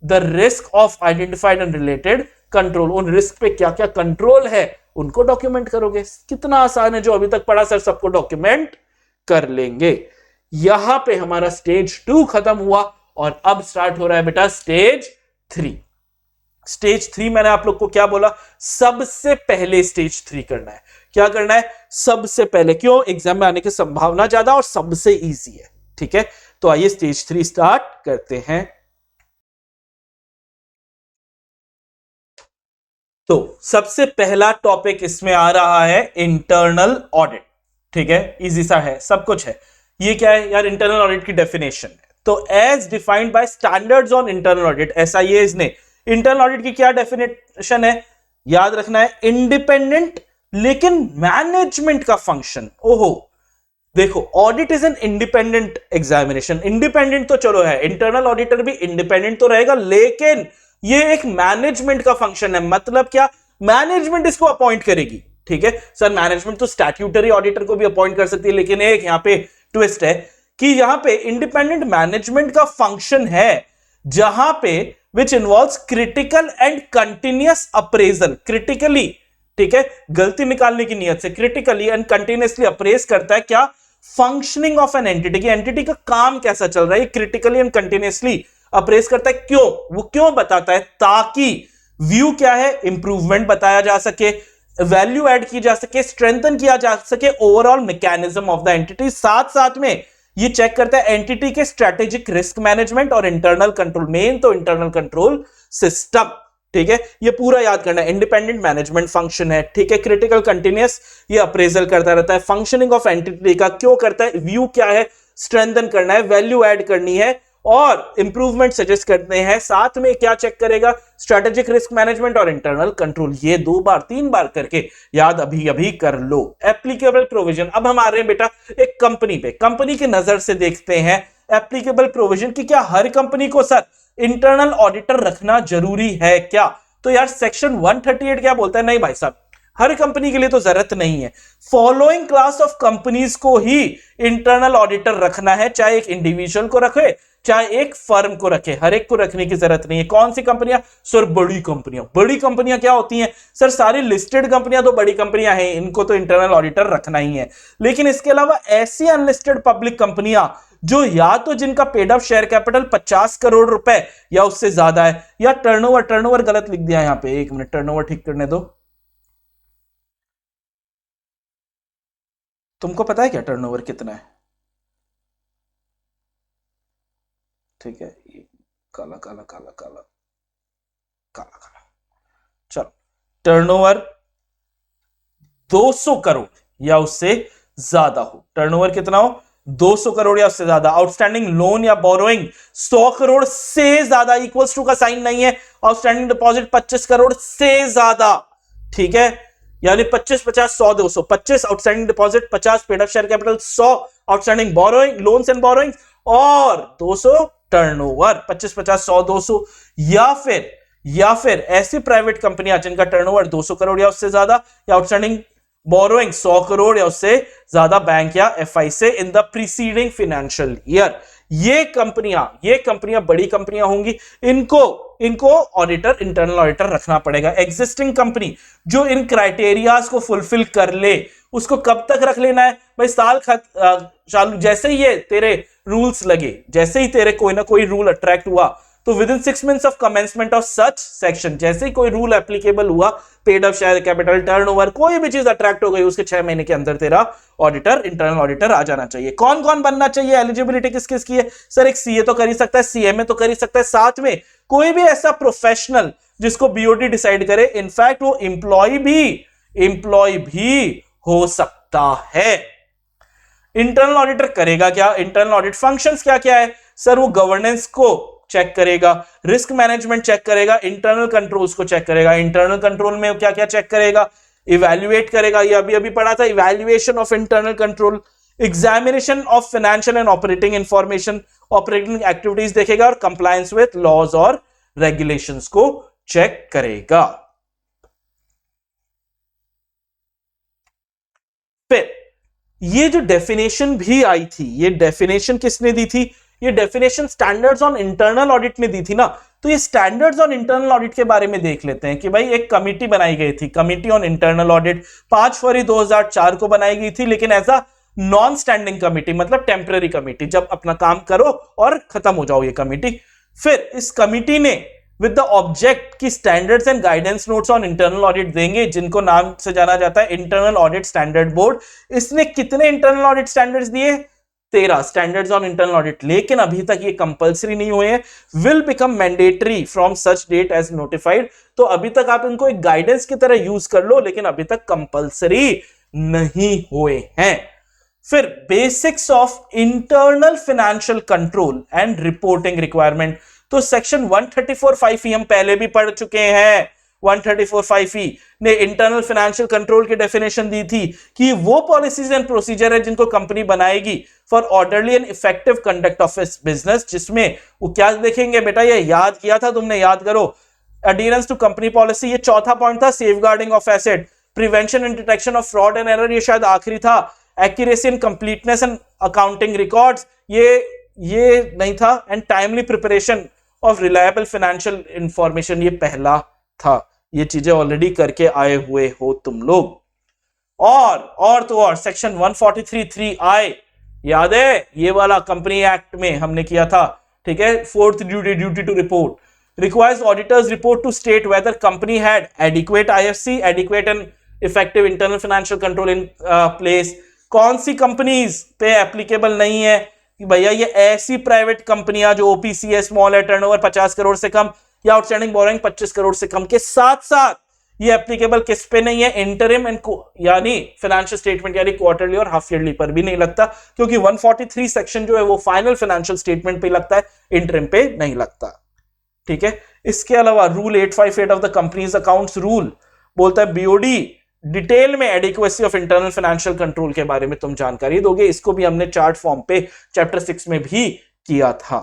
the risk of identified and related control, उन रिस्क पे क्या क्या कंट्रोल है उनको डॉक्यूमेंट करोगे। कितना आसान है, जो अभी तक पढ़ा सर सबको डॉक्यूमेंट कर लेंगे। यहां पे हमारा स्टेज 2 खत्म हुआ और अब स्टार्ट हो रहा है बेटा स्टेज 3। स्टेज 3 मैंने आप लोग को क्या बोला, सबसे पहले स्टेज 3 करना है। क्या करना है सबसे पहले, क्यों, एग्जाम में आने की संभावना ज्यादा और सबसे इजी है। ठीक है, तो आइए स्टेज 3 स्टार्ट करते हैं। तो सबसे पहला टॉपिक इसमें आ रहा है इंटरनल ऑडिट। ठीक है, इजी सा है, सब कुछ है। ये क्या है यार, इंटरनल ऑडिट की डेफिनेशन है। तो as defined by standards on internal audit, SIAs ने इंटरनल ऑडिट की क्या डेफिनेशन है, याद रखना है, इंडिपेंडेंट लेकिन मैनेजमेंट का फंक्शन। ओहो, देखो, audit is an independent examination. Independent तो चलो है, इंटरनल ऑडिटर भी इंडिपेंडेंट तो रहेगा, लेकिन ये एक मैनेजमेंट का फंक्शन है। मतलब क्या, मैनेजमेंट इसको अपॉइंट करेगी। ठीक है सर, मैनेजमेंट तो स्टैट्यूटरी ऑडिटर को भी अपॉइंट कर सकती है, लेकिन एक यहां पे ट्विस्ट है कि यहां पे इंडिपेंडेंट मैनेजमेंट का फंक्शन है, जहां पे which involves critical and continuous appraisal. Critically, ठीक है, गलती निकालने की नियत से क्रिटिकली एंड कंटिन्यूअसली अप्रेज करता है क्या, फंक्शनिंग ऑफ एन एंटिटी की, एंटिटी का काम कैसा चल रहा है, क्रिटिकली एंड कंटिन्यूअसली अप्रेज करता है। क्यों, वो क्यों बताता है, ताकि व्यू क्या है, इंप्रूवमेंट बताया जा सके, वैल्यू ऐड की जा सके, स्ट्रेंथन किया जा सके overall mechanism of the entity. साथ साथ में ये चेक करता है एंटिटी के स्ट्रेटेजिक रिस्क मैनेजमेंट और इंटरनल कंट्रोल, मेन तो इंटरनल कंट्रोल सिस्टम। ठीक है, ये पूरा याद करना है, इंडिपेंडेंट मैनेजमेंट फंक्शन है। ठीक है, क्रिटिकल कंटिन्यूअस ये अप्रेजल करता रहता है, फंक्शनिंग ऑफ एंटिटी का क्यों करता है, व्यू क्या है, स्ट्रेंथन करना है, वैल्यू ऐड करनी है और इंप्रूवमेंट सजेस्ट करते हैं। साथ में क्या चेक करेगा, स्ट्रेटेजिक रिस्क मैनेजमेंट और इंटरनल कंट्रोल। ये 2 बार 3 बार करके याद अभी अभी कर लो। एप्लीकेबल प्रोविजन, अब हम आ रहे हैं बेटा एक कंपनी पे, कंपनी की नजर से देखते हैं एप्लीकेबल प्रोविजन की क्या हर कंपनी को सर इंटरनल ऑडिटर रखना जरूरी है क्या? तो यार सेक्शन 138 क्या बोलता है? नहीं भाई साहब, हर कंपनी के लिए तो जरूरत नहीं है। फॉलोइंग क्लास ऑफ कंपनीज को ही इंटरनल ऑडिटर रखना है, चाहे एक इंडिविजुअल को रखे चाहे एक फर्म को रखे, हर एक को रखने की जरूरत नहीं है। कौन सी कंपनियां? सर बड़ी कंपनियां। बड़ी कंपनियां क्या होती हैं? सर सारी लिस्टेड कंपनियां तो बड़ी कंपनियां हैं, इनको तो इंटरनल ऑडिटर रखना ही है। लेकिन इसके अलावा ऐसी अनलिस्टेड पब्लिक कंपनियां जो या तो जिनका paid up share capital 50 crore रुपए या उससे ज्यादा है, या टर्नओवर गलत लिख दिया यहां पे, 1 मिनट टर्नओवर ठीक करने दो। तुमको पता है क्या टर्नओवर कितना है? ठीक है, काला काला काला काला काला काला, चलो टर्नओवर 200 करोड़ या उससे ज्यादा हो। टर्नओवर कितना हो? 200 करोड़ या उससे ज्यादा। आउटस्टैंडिंग लोन या बोरोइंग 100 करोड़ से ज्यादा, इक्वल्स टू का साइन नहीं है। आउटस्टैंडिंग डिपॉजिट 25 करोड़ से ज्यादा, ठीक है, यानी 25 50 100 200, 25 outstanding deposit, 50 paid up share capital, 100 outstanding borrowing loans and borrowing, और 200 टर्नओवर। 25 50 100 200, या फिर ऐसी प्राइवेट कंपनियां जिनका टर्नओवर 200 करोड़ या उससे ज्यादा, या आउटस्टैंडिंग बोरोइंग 100 करोड़ या उससे ज्यादा बैंक या एफआई से in the preceding financial year. ये कंपनियां बड़ी कंपनियां होंगी, इनको ऑडिटर इंटरनल ऑडिटर रखना पड़ेगा। एग्जिस्टिंग कंपनी जो इन क्राइटेरियाज को फुलफिल कर ले, उसको कब तक रख लेना है भाई? साल चालू जैसे ही ये तेरे रूल्स लगे, जैसे ही तेरे कोई ना कोई रूल अट्रैक्ट हुआ, तो with in 6 months of commencement of such section, जैसे ही कोई रूल एप्लीकेबल हुआ, paid up share capital, turnover, कोई भी चीज अट्रैक्ट हो गई, उसके 6 महीने के अंदर तेरा ऑडिटर इंटरनल ऑडिटर आ जाना चाहिए। कौन कौन बनना चाहिए? एलिजिबिलिटी किस किस की है? सर एक सीए तो कर ही सकता है, सीएमए तो कर ही सकता है, साथ में कोई भी ऐसा प्रोफेशनल जिसको बीओडी डिसाइड करे। इनफैक्ट वो एम्प्लॉय भी हो सकता है। इंटरनल ऑडिटर करेगा क्या? इंटरनल ऑडिट फंक्शंस क्या क्या है? सर वो गवर्नेंस को चेक करेगा, रिस्क मैनेजमेंट चेक करेगा, इंटरनल कंट्रोल्स को चेक करेगा। इंटरनल कंट्रोल में क्या क्या चेक करेगा? इवैल्यूएट करेगा, ये अभी पढ़ा था, evaluation of internal control, examination of financial and operating information, operating activities देखेगा, और कंप्लायंस विद लॉज और रेगुलेशंस को चेक करेगा। फिर ये जो डेफिनेशन भी आई थी, ये डेफिनेशन किसने दी थी? ये definition standards on internal audit ने दी थी ना। तो ये स्टैंडर्ड्स ऑन इंटरनल ऑडिट के बारे में देख लेते हैं कि भाई एक कमिटी बनाई गई थी, कमिटी ऑन इंटरनल ऑडिट, 5 फरवरी 2004 को बनाई गई थी, लेकिन ऐसा नॉन स्टैंडिंग कमिटी, मतलब टेम्पररी कमिटी, जब अपना काम करो और खत्म हो जाओ ये कमिटी। फिर इस कमिटी ने विद द ऑब्जेक्ट की standards and guidance notes on internal audit देंगे, जिनको नाम से जाना जाता है इंटरनल ऑडिट स्टैंडर्ड बोर्ड। इसने कितने इंटरनल ऑडिट स्टैंडर्ड्स दिए? 13 स्टैंडर्ड्स ऑन इंटरनल ऑडिट, लेकिन अभी तक ये कंपलसरी नहीं हुए हैं। Will become mandatory from such date as notified. तो अभी तक आप इनको एक गाइडेंस की तरह यूज कर लो, लेकिन अभी तक कंपलसरी नहीं हुए हैं। फिर basics of internal financial control and reporting requirement, तो सेक्शन 134(5) हम पहले भी पढ़ चुके हैं। 134(5) ने इंटरनल फाइनेंशियल कंट्रोल की डेफिनेशन दी थी कि वो पॉलिसीज एंड प्रोसीजर है जिनको कंपनी बनाएगी for orderly and effective conduct of its business, जिसमें वो क्या देखेंगे बेटा? ये याद किया था तुमने, याद करो, एडहेरेंस टू कंपनी पॉलिसी, ये चौथा पॉइंट था। Safeguarding of asset, prevention and detection of fraud and error, ये शायद आखिरी था। Accuracy and completeness and accounting records, ये नहीं था। And timely preparation of reliable financial information, ये पहला था। ये चीजें ऑलरेडी करके आए हुए हो तुम लोग। और सेक्शन 143(3) याद है? ये वाला कंपनी एक्ट में हमने किया था, ठीक है। 4th duty to report, requires auditors report to state whether company had adequate IFC, adequate and effective internal financial control in place। कौन सी कंपनीज पे एप्लीकेबल नहीं है कि भैया ये ऐसी प्राइवेट कंपनियां जो ओपीसी है, स्मॉल है, टर्नओवर 50 करोड़ से कम, या आउटस्टैंडिंग बोरोइंग 25 करोड़ से कम के साथ साथ ये एप्लीकेबल किस पे नहीं है, इंटरिम एंड यानी फाइनेंशियल स्टेटमेंट यानी क्वार्टरली और हाफ ईयरली पर भी नहीं लगता, क्योंकि 143 सेक्शन जो है वो फाइनल फाइनेंशियल स्टेटमेंट पे लगता है, इंटरिम पे नहीं लगता। ठीक है, इसके अलावा rule 858 of the companies accounts rule बोलता है बीओडी डिटेल में adequacy of internal financial control के बारे में तुम जानकारी दोगे। इसको भी हमने चार्ट फॉर्म पे चैप्टर 6 में भी किया था।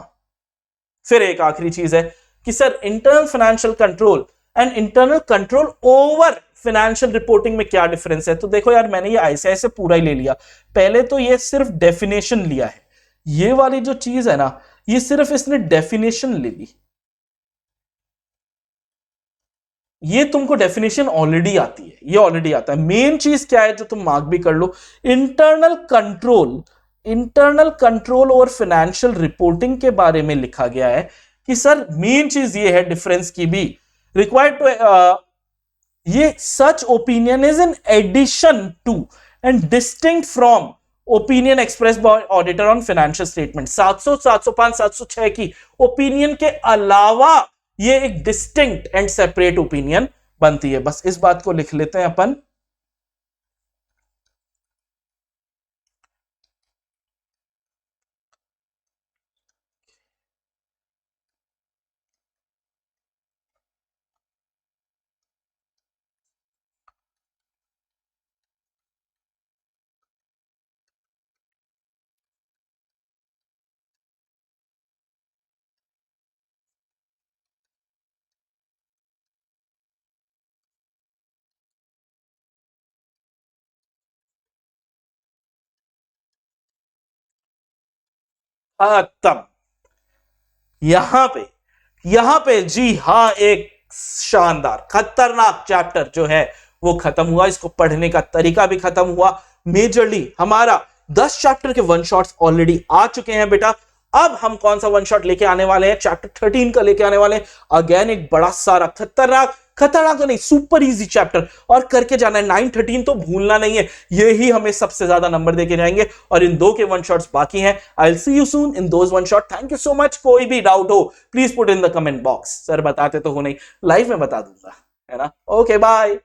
फिर एक आखिरी चीज है कि sir internal financial control and internal control over financial reporting में क्या डिफरेंस है। तो देखो यार, मैंने ये आईसीआई से पूरा ही ले लिया। पहले तो ये सिर्फ डेफिनेशन लिया है, ये वाली जो चीज है ना, ये सिर्फ इसने डेफिनेशन ले ली। ये तुमको डेफिनेशन ऑलरेडी आती है, ये ऑलरेडी आता है। मेन चीज क्या है जो तुम मार्क भी कर लो, internal control over financial reporting के बारे में लिखा गया है कि सर मेन चीज ये है डिफरेंस की भी रिक्वायर्ड टू ये such opinion is in addition to and distinct from opinion express by auditor on financial statement. 700, 705, 706 की ओपिनियन के अलावा ये एक डिस्टिंक्ट एंड सेपरेट ओपिनियन बनती है। बस इस बात को लिख लेते हैं अपन। खत्म। यहां पे जी हां, एक शानदार खतरनाक चैप्टर जो है वो खत्म हुआ। इसको पढ़ने का तरीका भी खत्म हुआ। मेजरली हमारा 10 चैप्टर के वन शॉट्स ऑलरेडी आ चुके हैं बेटा। अब हम कौन सा वन शॉट लेके आने वाले हैं, चैप्टर 13 का लेके आने वाले हैं। अगेन एक बड़ा सारा खतरनाक तो नहीं, सुपर इजी चैप्टर, और करके जाना है। 9, 13 तो भूलना नहीं है, ये ही हमें सबसे ज्यादा नंबर देके जाएंगे। और इन 2 के वन शॉट्स बाकी हैं। I will see you soon in those one shot. Thank you so much. कोई भी डाउट हो please put in the comment box. Sir बताते तो हो नहीं, लाइव में बता दूंगा, है ना। Okay bye.